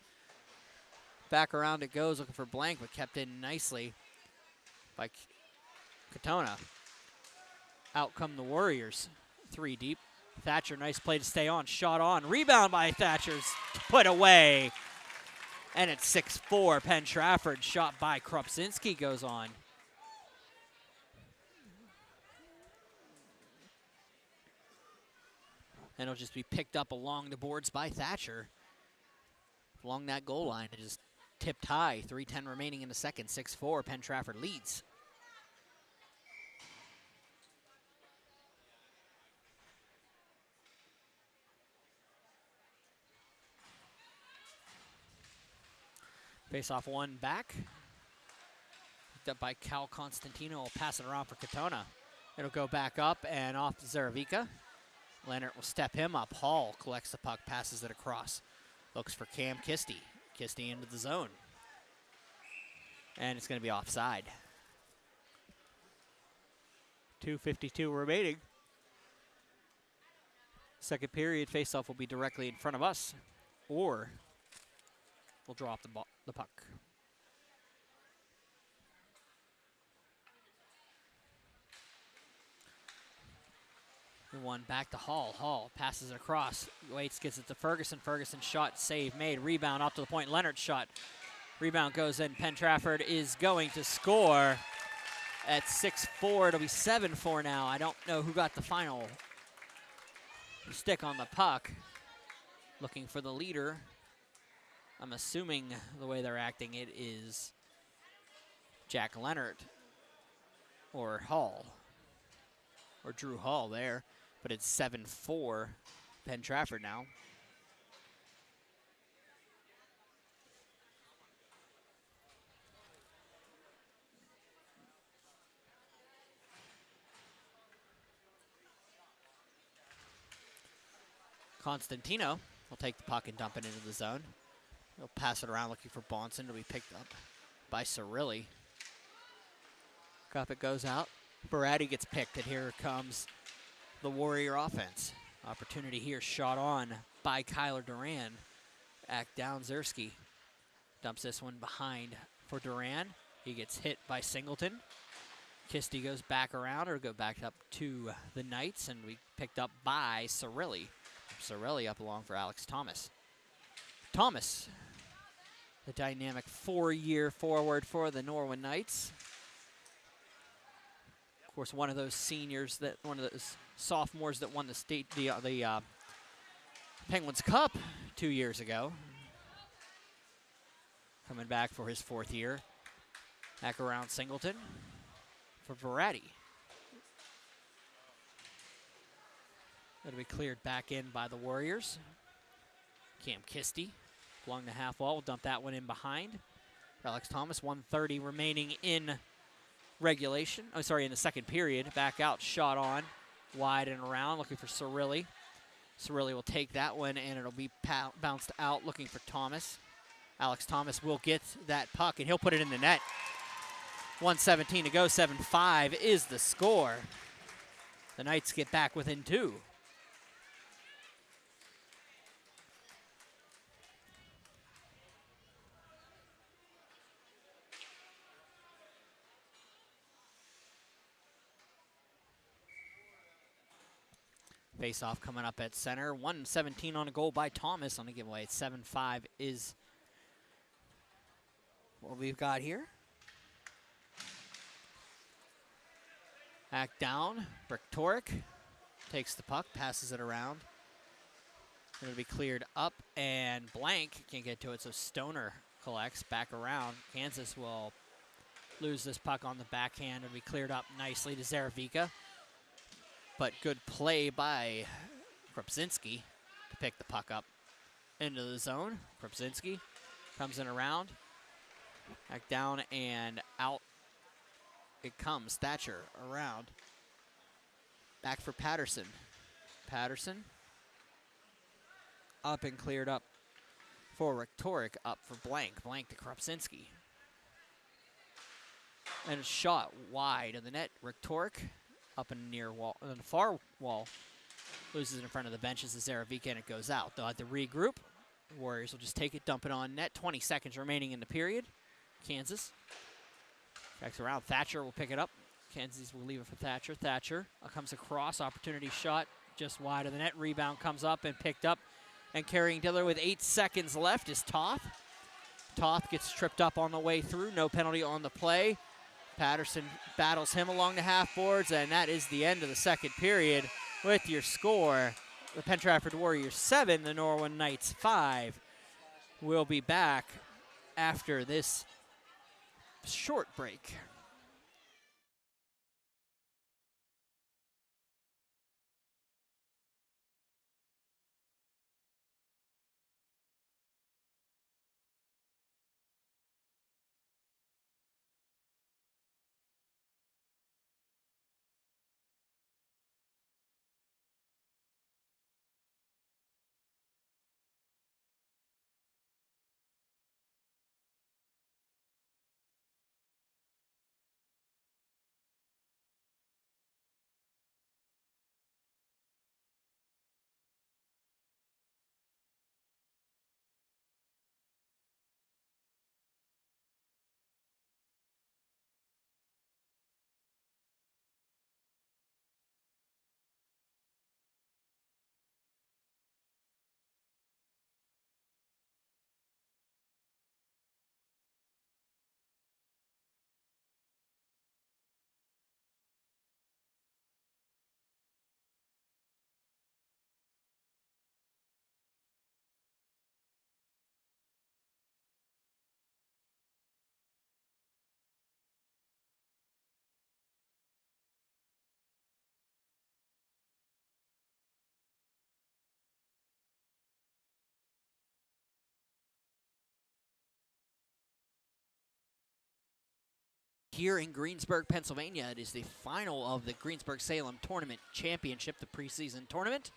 Back around it goes, looking for blank, but kept in nicely by Katona. Out come the Warriors. 3 deep. Thatcher, nice play to stay on. Shot on. Rebound by Thatcher's put away. And it's 6-4. Penn Trafford. Shot by Krupczynski goes on. And it'll just be picked up along the boards by Thatcher. Along that goal line. It just tipped high. 3:10 remaining in the second. 6-4. Penn Trafford leads. Face off one back. Picked up by Cal Constantino. Will pass it around for Katona. It'll go back up and off to Zaravica. Leonard will step him up. Hall collects the puck, passes it across. Looks for Cam Kisty. Kisty into the zone. And it's going to be offside. 2:52 remaining. Second period faceoff will be directly in front of us, or we'll drop the puck. One back to Hall. Hall passes it across. Waits, gets it to Ferguson. Ferguson shot, save made. Rebound up to the point. Leonard shot. Rebound goes in. Penn Trafford is going to score at 6-4. It'll be 7-4 now. I don't know who got the final stick on the puck. Looking for the leader. I'm assuming the way they're acting it is Jack Leonard or Hall or Drew Hall there. But it's 7-4 Penn Trafford now. Constantino will take the puck and dump it into the zone. He'll pass it around looking for Bonson. It'll be picked up by Cirilli. Cup it goes out. Baratti gets picked, and here comes the Warrior offense. Opportunity here, shot on by Kyler Duran. Act down, Zerski. Dumps this one behind for Duran. He gets hit by Singleton. Kisty goes back around, or go back up to the Knights, and we picked up by Cirilli. Cirilli up along for Alex Thomas. Thomas, the dynamic 4-year forward for the Norwin Knights. Of course, one of those seniors, one of those sophomores that won the Penguins Cup 2 years ago. Coming back for his 4th year. Back around Singleton for Baratti. It'll be cleared back in by the Warriors. Cam Kisty along the half wall. We'll dump that one in behind. Alex Thomas, 1:30 remaining in regulation. Oh, sorry, in the second period. Back out, shot on, wide and around, looking for Cirilli. Cirilli will take that one, and it'll be bounced out, looking for Thomas. Alex Thomas will get that puck, and he'll put it in the net. 1:17 to go, 7-5 is the score. The Knights get back within 2. Face-off coming up at center. 1:17 on a goal by Thomas on the giveaway. 7-5 is what we've got here. Back down. Rektoric takes the puck, passes it around. It'll be cleared up, and blank can't get to it, so Stoner collects back around. Kansas will lose this puck on the backhand. It'll be cleared up nicely to Zaravica. But good play by Krupczynski to pick the puck up into the zone. Krupczynski comes in around. Back down and out it comes. Thatcher around. Back for Patterson. Patterson up and cleared up for Rektoric. Up for blank. Blank to Krupczynski. And a shot wide of the net. Rektoric up in the near wall, on the far wall, loses it in front of the benches of Zaravica, and it goes out. They'll have to regroup. The Warriors will just take it, dump it on net. 20 seconds remaining in the period. Kansas backs around. Thatcher will pick it up. Kansas will leave it for Thatcher. Thatcher comes across. Opportunity shot just wide of the net. Rebound comes up and picked up. And carrying Diller with 8 seconds left is Toth. Toth gets tripped up on the way through. No penalty on the play. Patterson battles him along the half boards, and that is the end of the second period with your score. The Penn Trafford Warriors 7, the Norwin Knights 5. We'll be back after this short break. Here in Greensburg, Pennsylvania, it is the final of the Greensburg-Salem Tournament Championship, the preseason tournament.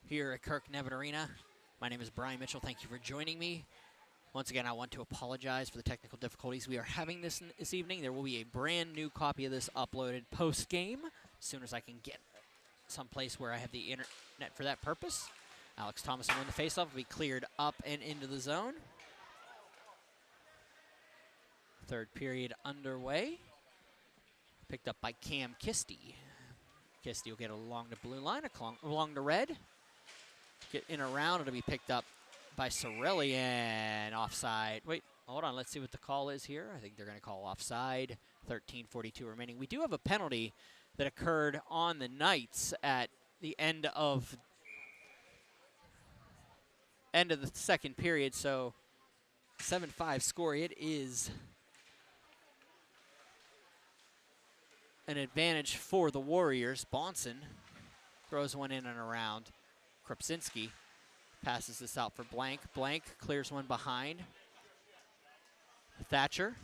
Here at Kirk Nevin Arena, my name is Brian Mitchell. Thank you for joining me. Once again, I want to apologize for the technical difficulties we are having this evening. There will be a brand new copy of this uploaded post-game as soon as I can get someplace where I have the internet for that purpose. Alex Thomas will win the faceoff. Will be cleared up and into the zone. Third period underway. Picked up by Cam Kisty. Kisty will get along the blue line, along the red. Get in around. It'll be picked up by Sorelli and offside. Wait, hold on. Let's see what the call is here. I think they're going to call offside. 13:42 remaining. We do have a penalty that occurred on the Knights at the end of the second period. So 7-5 score. It is an advantage for the Warriors. Bonson throws one in and around. Krupczynski passes this out for Blank. Blank clears one behind. Thatcher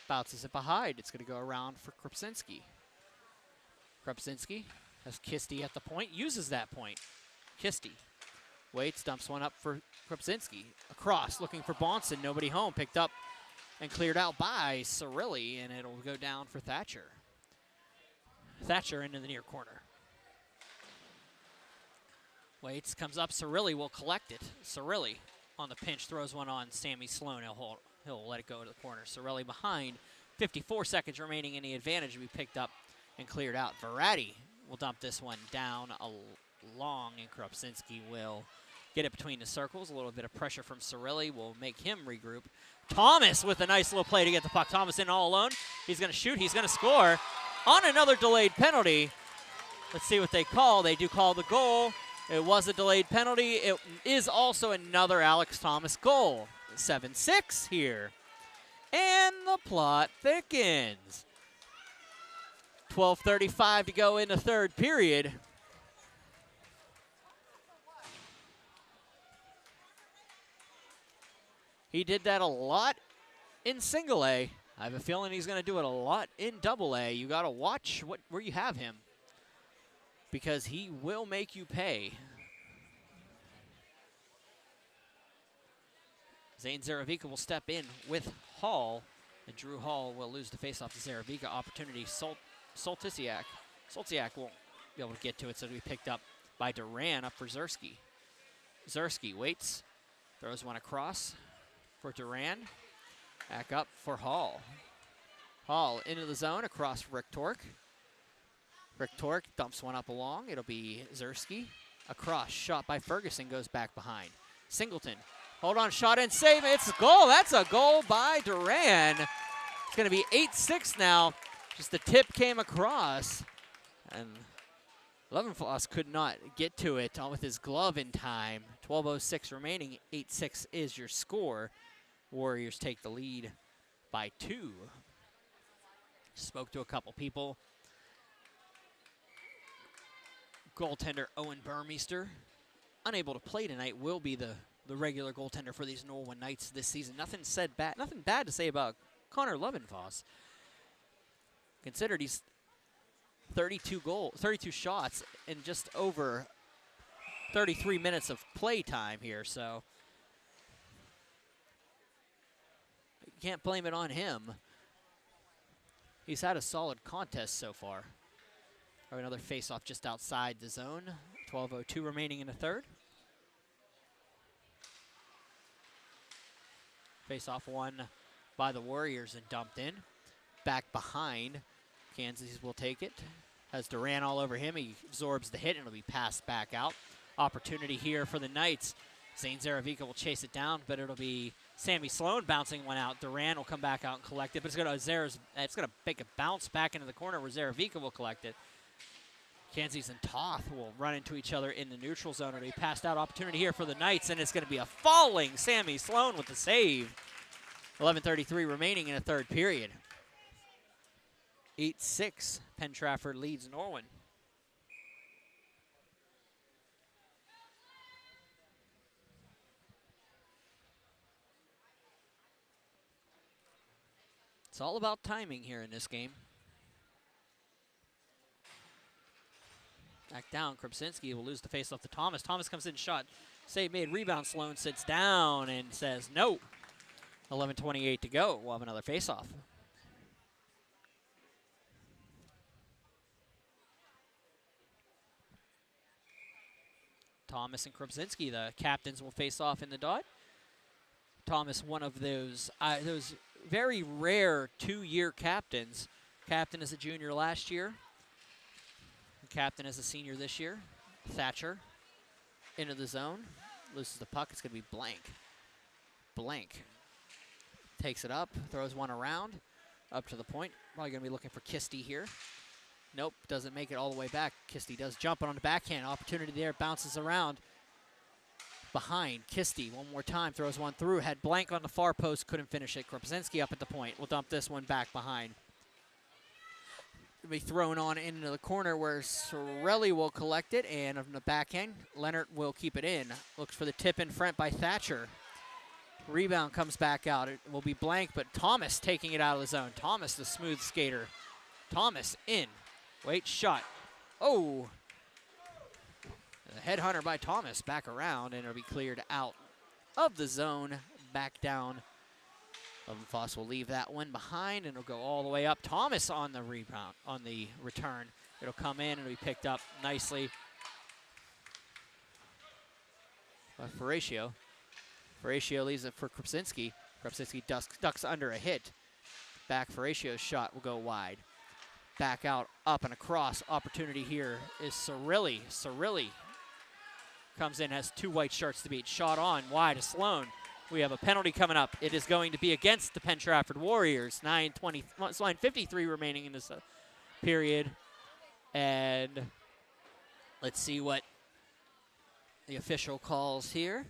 bounces it behind. It's going to go around for Krupczynski. Krupczynski has Kisty at the point, uses that point. Kisty waits, dumps one up for Krupczynski. Across, looking for Bonson. Nobody home. Picked up and cleared out by Cirilli, and it'll go down for Thatcher. Thatcher into the near corner. Waits, comes up. Cirilli will collect it. Cirilli on the pinch, throws one on Sammy Sloan. He'll let it go to the corner. Cirilli behind. 54 seconds remaining in the advantage will be picked up and cleared out. Verratti will dump this one down long, and Krupczynski will get it between the circles. A little bit of pressure from Cirilli will make him regroup. Thomas with a nice little play to get the puck. Thomas in all alone. He's going to shoot. He's going to score on another delayed penalty. Let's see what they call. They do call the goal. It was a delayed penalty. It is also another Alex Thomas goal. 7-6 here. And the plot thickens. 12:35 to go in the third period. He did that a lot in single A. I have a feeling he's going to do it a lot in double A. You got to watch where you have him, because he will make you pay. Zane Zaravica will step in with Hall, and Drew Hall will lose the faceoff to Zaravica. Opportunity, Soltisiak. Soltisiak won't be able to get to it, so it'll be picked up by Duran up for Zersky. Zerski waits, throws one across for Duran. Back up for Hall. Hall into the zone across Rick Torque. Rick Torque dumps one up along. It'll be Zerski. Across, shot by Ferguson, goes back behind. Singleton, hold on, shot and save. It's a goal. That's a goal by Duran. It's going to be 8-6 now. Just the tip came across. And Levenfoss could not get to it with his glove in time. 12:06 remaining. 8-6 is your score. Warriors take the lead by 2. Spoke to a couple people. Goaltender Owen Burmeister, unable to play tonight, will be the regular goaltender for these Norwin Knights this season. Nothing bad to say about Connor Levenfoss. Considered he's 32 shots in just over 33 minutes of play time here, so you can't blame it on him. He's had a solid contest so far. Another face-off just outside the zone. 12:02 remaining in the third. Face-off won by the Warriors and dumped in. Back behind. Kansas will take it. Has Duran all over him. He absorbs the hit and it'll be passed back out. Opportunity here for the Knights. Zane Zaravica will chase it down, but it'll be Sammy Sloan bouncing one out. Duran will come back out and collect it, but it's gonna make a bounce back into the corner where Zaravica will collect it. Kansas and Toth will run into each other in the neutral zone. It'll be passed out. Opportunity here for the Knights, and it's going to be a falling Sammy Sloan with the save. 11:33 remaining in the third period. 8-6, Penn Trafford leads Norwin. It's all about timing here in this game. Back down, Krupczynski will lose the face off to Thomas. Thomas comes in, shot, save made, rebound. Sloan sits down and says no. 11:28 to go. We'll have another face-off. Thomas and Krupczynski, the captains, will face off in the dot. Thomas, one of those very rare 2-year captains. Captain as a junior last year. Captain as a senior this year. Thatcher into the zone. Loses the puck. It's going to be Blank. Blank takes it up. Throws one around. Up to the point. Probably going to be looking for Kisty here. Nope. Doesn't make it all the way back. Kisty does jump on the backhand. Opportunity there. Bounces around. Behind. Kisty one more time. Throws one through. Had Blank on the far post. Couldn't finish it. Krupczynski up at the point. We'll dump this one back behind. Be thrown on into the corner where Sorelli will collect it, and on the backhand, Leonard will keep it in. Looks for the tip in front by Thatcher. Rebound comes back out. It will be Blank, but Thomas taking it out of the zone. Thomas, the smooth skater. Thomas in. Wait, shot. Oh. The headhunter by Thomas back around, and it'll be cleared out of the zone, back down. Levenfoss will leave that one behind, and it'll go all the way up. Thomas on the rebound, on the return. It'll come in and it'll be picked up nicely by Ferratio. Ferratio leaves it for Krupczynski. Krupczynski ducks under a hit. Back, Ferratio's shot will go wide. Back out, up and across. Opportunity here is Cirilli. Cirilli comes in, has 2 white shirts to beat. Shot on, wide to Sloan. We have a penalty coming up. It is going to be against the Penn Trafford Warriors. 9:53 remaining in this period. And let's see what the official calls here.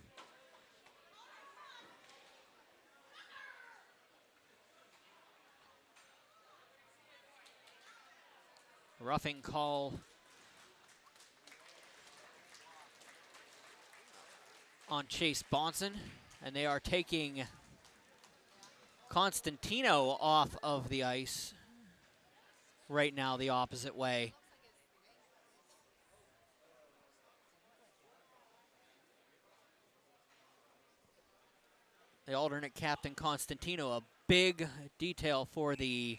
Roughing call on Chase Bonson. And they are taking Constantino off of the ice right now the opposite way. The alternate captain, Constantino, a big detail for the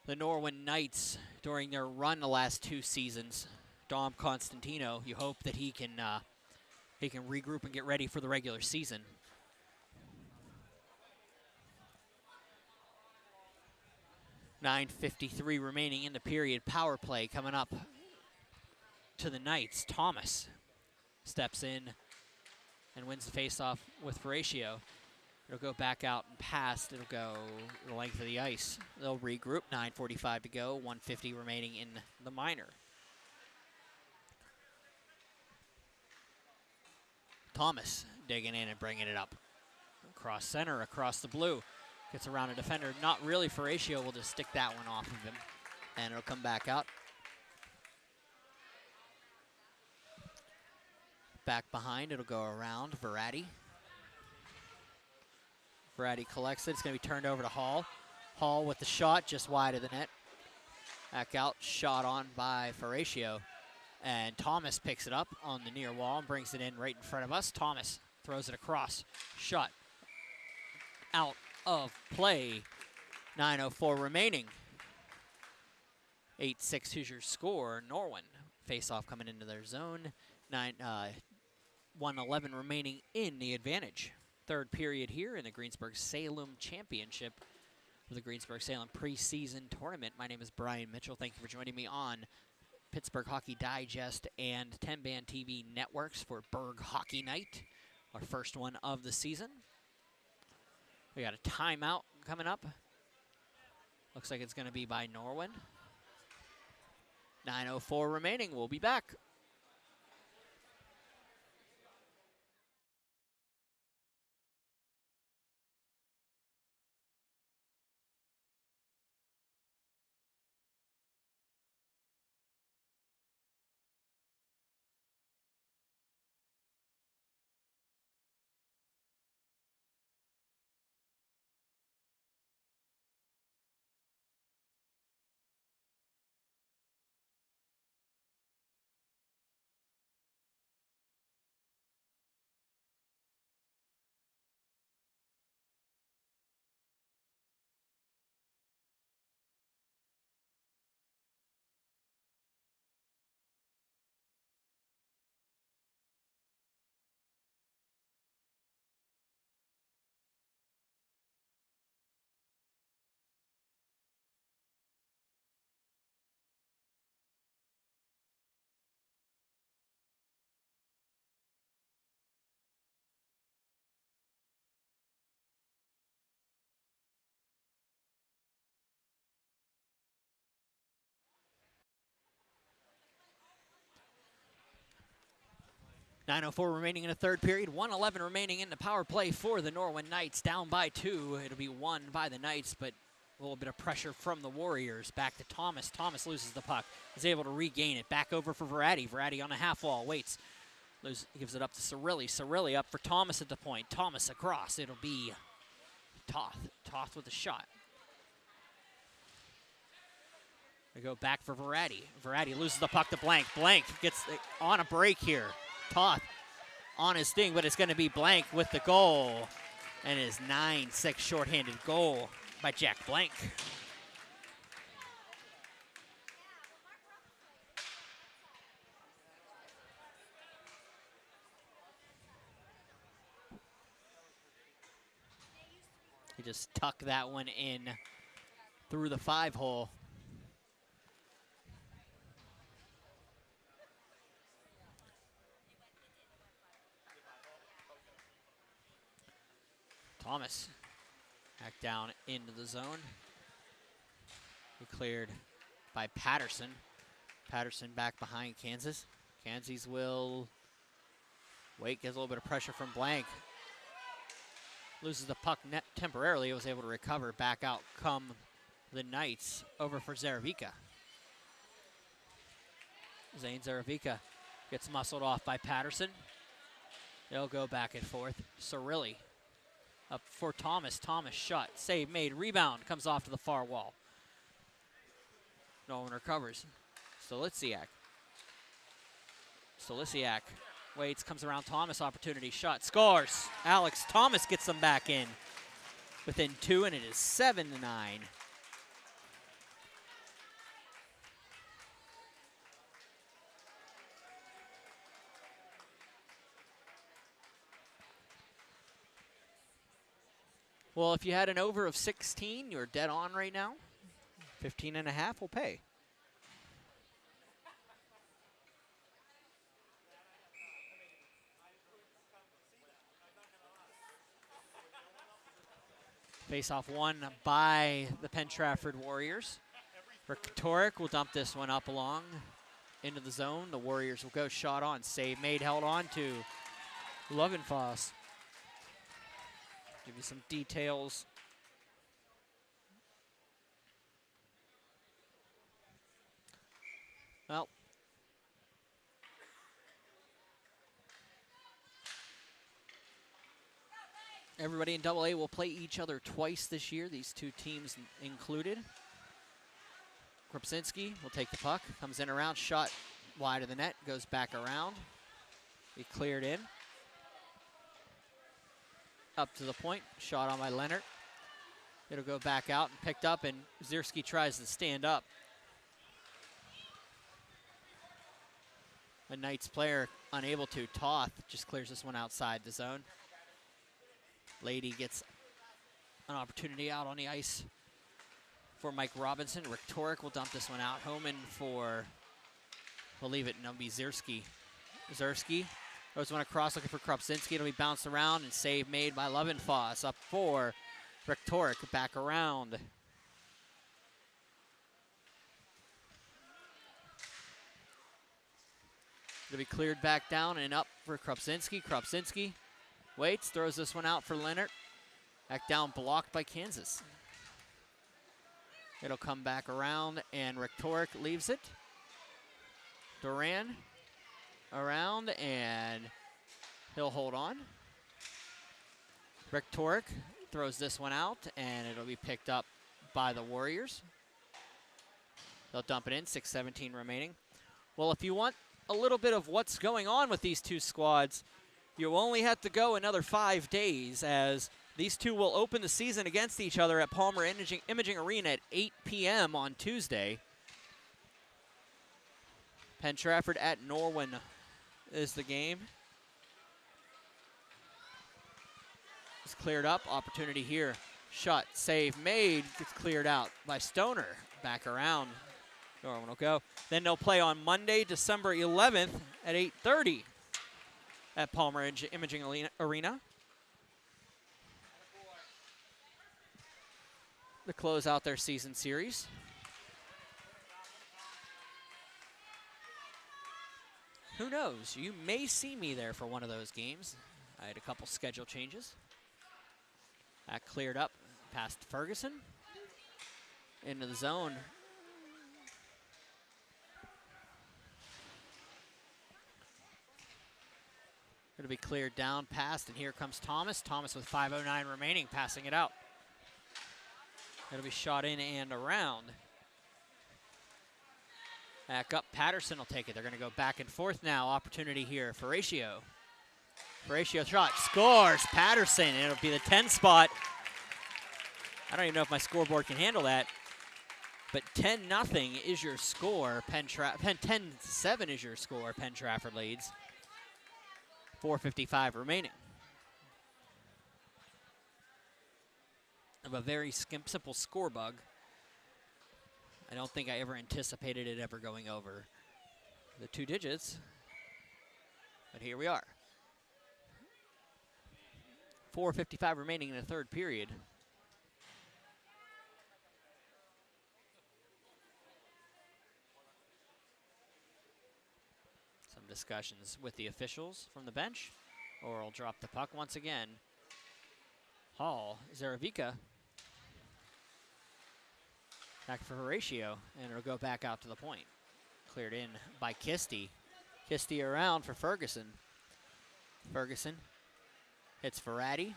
Norwin Knights during their run the last 2 seasons. Dom Constantino, you hope that he can he can regroup and get ready for the regular season. .9:53 remaining in the period. Power play coming up to the Knights. Thomas steps in and wins the faceoff with Horatio. It'll go back out and past. It'll go the length of the ice. They'll regroup. 9:45 to go. 1:50 remaining in the minor. Thomas digging in and bringing it up. Across center, across the blue. Gets around a defender. Not really. Horatio will just stick that one off of him. And it'll come back out. Back behind, it'll go around Verratti. Verratti collects it. It's going to be turned over to Hall. Hall with the shot just wide of the net. Back out, shot on by Horatio. And Thomas picks it up on the near wall and brings it in right in front of us. Thomas throws it across. Shot out of play. 9:04 remaining. 8-6 Hoosiers score. Norwin face-off coming into their zone. 1:11 remaining in the advantage. Third period here in the Greensburg-Salem Championship for the Greensburg-Salem preseason tournament. My name is Brian Mitchell. Thank you for joining me on Pittsburgh Hockey Digest and 10-Band TV networks for Berg Hockey Night, our first one of the season. We got a timeout coming up. Looks like it's going to be by Norwin. 9:04 remaining. We'll be back. .9:04 remaining in the third period. 1:11 remaining in the power play for the Norwin Knights. Down by 2. It'll be won by the Knights, but a little bit of pressure from the Warriors. Back to Thomas. Thomas loses the puck. Is able to regain it. Back over for Verratti. Verratti on the half wall. Waits. Gives it up to Cirilli. Cirilli up for Thomas at the point. Thomas across. It'll be Toth. Toth with a shot. We go back for Verratti. Verratti loses the puck to Blank. Blank gets on a break here. Toth on his thing, but it's going to be Blank with the goal. And his 9-6 shorthanded goal by Jack Blank. He just tucked that one in through the 5-hole. Thomas back down into the zone. He cleared by Patterson. Patterson back behind Kansas. Kansas will wait, gets a little bit of pressure from Blank. Loses the puck net temporarily. It was able to recover. Back out come the Knights over for Zaravica. Zane Zaravica gets muscled off by Patterson. They'll go back and forth. Cirilli up for Thomas. Thomas shot. Save made. Rebound comes off to the far wall. No one recovers. Stoliciak. Waits, comes around Thomas. Opportunity shot. Scores. Alex Thomas gets them back in. Within 2, and it is 7-9. Well, if you had an over of 16, you're dead on right now. 15.5 will pay. Face-off won by the Penn Trafford Warriors. Kirk will dump this one up along into the zone. The Warriors will go shot on. Save made, held on to Lovenfoss. Give you some details. Well, everybody in AA will play each other twice this year, these two teams included. Kropczynski will take the puck, comes in around, shot wide of the net, goes back around. He cleared in. Up to the point, shot on by Leonard. It'll go back out and picked up, and Zierski tries to stand up. A Knights player unable to. Toth just clears this one outside the zone. Lady gets an opportunity out on the ice for Mike Robinson. Kirk will dump this one out. Homan for, we'll leave it, and it'll be Zierski. Zierski throws one across looking for Kropczynski. It'll be bounced around and save made by Lovenfoss. Up for Kirk, back around. It'll be cleared back down and up for Kropczynski. Kropczynski waits, throws this one out for Leonard. Back down, blocked by Kansas. It'll come back around, and Kirk leaves it. Duran around, and he'll hold on. Kirk throws this one out, and it'll be picked up by the Warriors. They'll dump it in, 6:17 remaining. Well, if you want a little bit of what's going on with these two squads, you only have to go another 5 days, as these two will open the season against each other at Palmer Imaging Arena at 8 p.m. on Tuesday. Penn Trafford at Norwin is the game. It's cleared up, opportunity here. Shot, save made, gets cleared out by Stoner. Back around, Norwin will go. Then they'll play on Monday, December 11th at 8:30 at Palmer Imaging Arena. To close out their season series. Who knows? You may see me there for one of those games. I had a couple schedule changes. That cleared up past Ferguson. Into the zone. It'll be cleared down past, and here comes Thomas. Thomas with 5:09 remaining, passing it out. It'll be shot in and around. Back up, Patterson will take it. They're gonna go back and forth now. Opportunity here for Ratio. Ratio shot, scores, Patterson. It'll be the 10 spot. I don't even know if my scoreboard can handle that. But 10-0 is your score. 10-7 is your score. Penn Trafford leads. 4:55 remaining. Of a very simple score bug. I don't think I ever anticipated it ever going over the 2 digits, but here we are. 4:55 remaining in the third period. Some discussions with the officials from the bench. Or will drop the puck once again. Hall, Zaravica. Back for Horatio, and it'll go back out to the point. Cleared in by Kisty. Kisty around for Ferguson. Ferguson hits Verratti.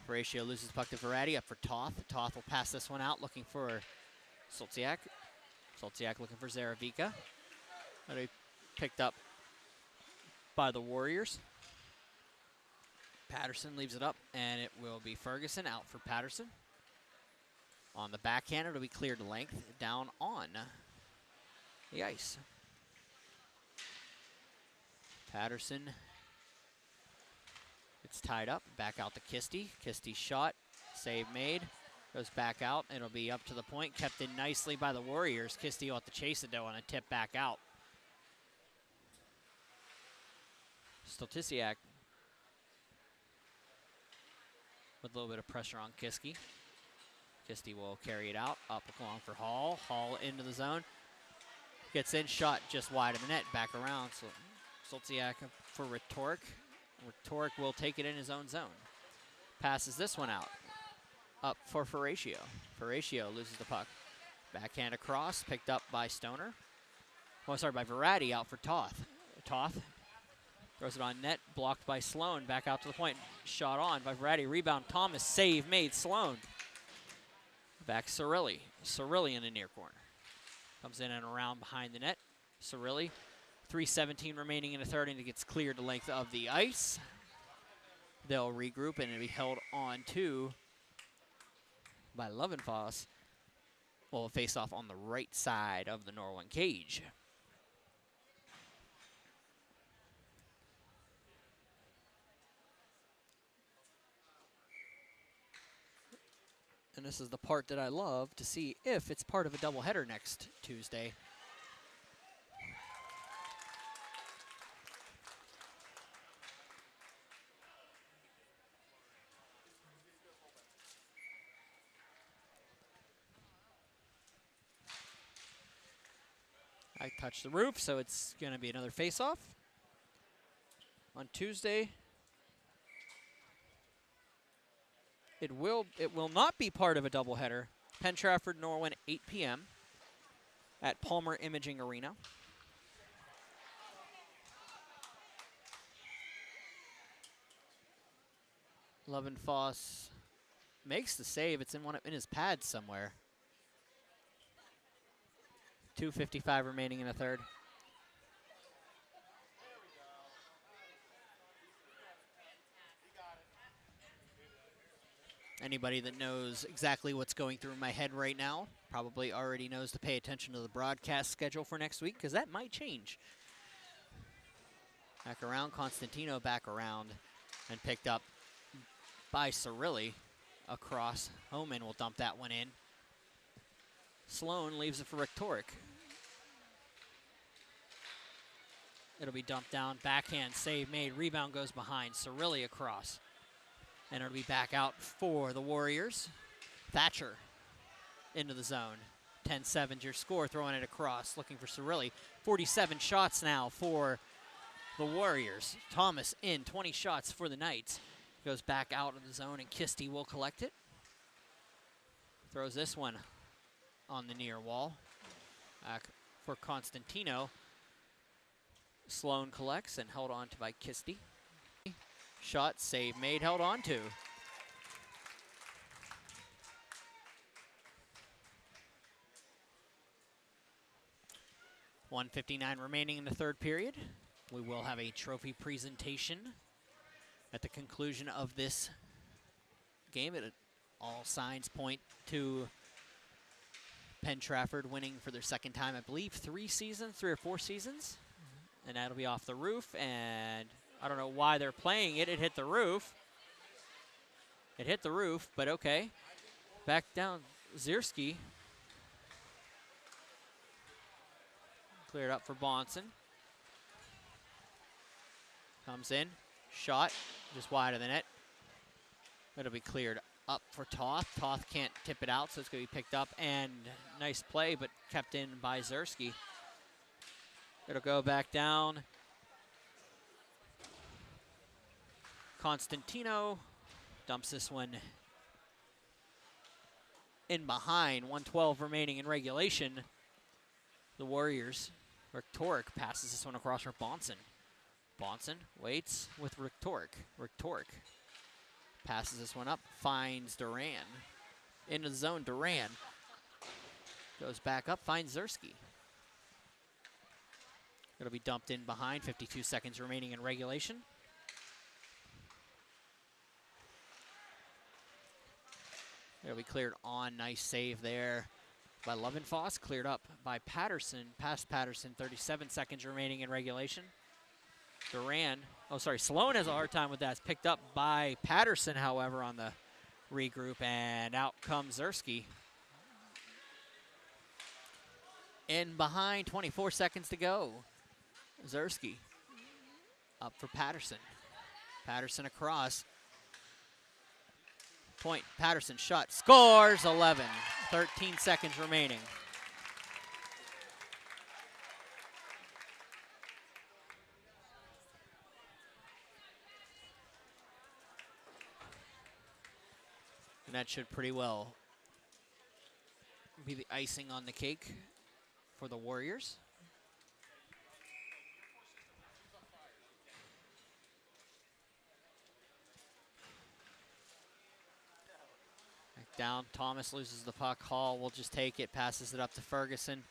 Horatio loses the puck to Verratti, up for Toth. Toth will pass this one out, looking for Soltiak. Soltiak looking for Zaravica. That'll be picked up by the Warriors. Patterson leaves it up, and it will be Ferguson out for Patterson. On the backhand, it'll be cleared length down on the ice. Patterson It's tied up. Back out to Kisty. Kisty's shot. Save made. Goes back out. It'll be up to the point. Kept in nicely by the Warriors. Kisty will have to chase it, though, on a tip back out. Stoltisiak with a little bit of pressure on Kiski. Kisti will carry it out. Up along for Hall. Hall into the zone. Gets in, shot just wide of the net. Back around. So Stoltisiak for Rhetoric. Rhetoric will take it in his own zone. Passes this one out. Up for Ferratio. Ferratio loses the puck. Backhand across, picked up by Stoner. Oh, sorry, by Verratti, out for Toth. Toth throws it on net, blocked by Sloan. Back out to the point. Shot on by Verratti. Rebound, Thomas. Save made, Sloan. Back Cirilli. Cirilli in the near corner. Comes in and around behind the net. Cirilli. 3:17 remaining in the third, and it gets cleared the length of the ice. They'll regroup, and it'll be held on to by Lovenfoss. Will face off on the right side of the Norwin cage. And this is the part that I love to see if it's part of a doubleheader next Tuesday. I touched the roof, so it's going to be another face-off on Tuesday. It will not be part of a doubleheader. Penn Trafford, Norwin, 8 p.m. at Palmer Imaging Arena. Lovenfoss makes the save. It's in his pads somewhere. 2:55 remaining in the third. Anybody that knows exactly what's going through my head right now probably already knows to pay attention to the broadcast schedule for next week, because that might change. Back around, Constantino back around, and picked up by Cirilli across. Homan will dump that one in. Sloan leaves it for Rhetoric. It'll be dumped down, backhand save made, rebound goes behind, Cirilli across. And it'll be back out for the Warriors. Thatcher into the zone. 10-7's your score, throwing it across, looking for Cirilli. 47 shots now for the Warriors. Thomas in, 20 shots for the Knights. Goes back out of the zone, and Kisti will collect it. Throws this one on the near wall. Back for Constantino. Sloan collects and held on to by Kisti. Shot, save made, held on to. $1:59 remaining in the third period. We will have a trophy presentation at the conclusion of this game. All signs point to Penn Trafford winning for their second time, I believe, 3 or 4 seasons. And that'll be off the roof, and I don't know why they're playing it. It hit the roof. It hit the roof, but okay. Back down, Zierski. Cleared up for Bonson. Comes in, shot, just wide of the net. It'll be cleared up for Toth. Toth can't tip it out, so it's going to be picked up, and nice play, but kept in by Zierski. It'll go back down. Constantino dumps this one in behind. 1:12 remaining in regulation. The Warriors. Rhetoric passes this one across for Bonson. Bonson waits with Rhetoric. Rhetoric passes this one up, finds Duran. Into the zone, Duran goes back up, finds Zierski. It'll be dumped in behind, 52 seconds remaining in regulation. It'll be cleared on, nice save there by Lovenfoss, cleared up by Patterson, past Patterson, 37 seconds remaining in regulation. Sloan has a hard time with that. It's picked up by Patterson, however, on the regroup, and out comes Zersky. In behind, 24 seconds to go. Zersky up for Patterson. Patterson across. Point, Patterson shot, scores 11. 13 seconds remaining. And that should pretty well be the icing on the cake for the Warriors. Back down, Thomas loses the puck. Hall will just take it, passes it up to Ferguson.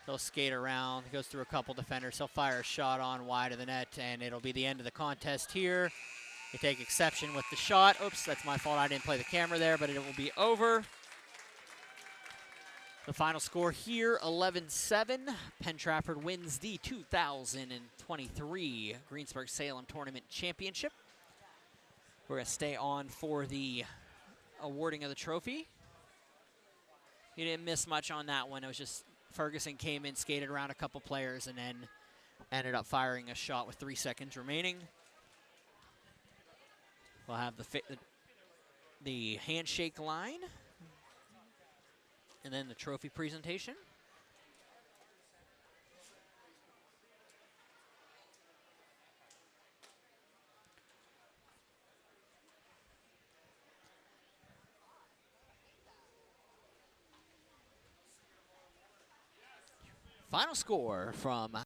He'll skate around, goes through a couple defenders. He'll fire a shot on wide of the net, and it'll be the end of the contest here. They take exception with the shot. Oops, that's my fault. I didn't play the camera there, but it will be over. The final score here, 11-7. Penn Trafford wins the 2023 Greensburg-Salem Tournament Championship. We're going to stay on for the awarding of the trophy. You didn't miss much on that one. It was just Ferguson came in, skated around a couple players, and then ended up firing a shot with 3 seconds remaining. We'll have the handshake line, and then the trophy presentation. Final score from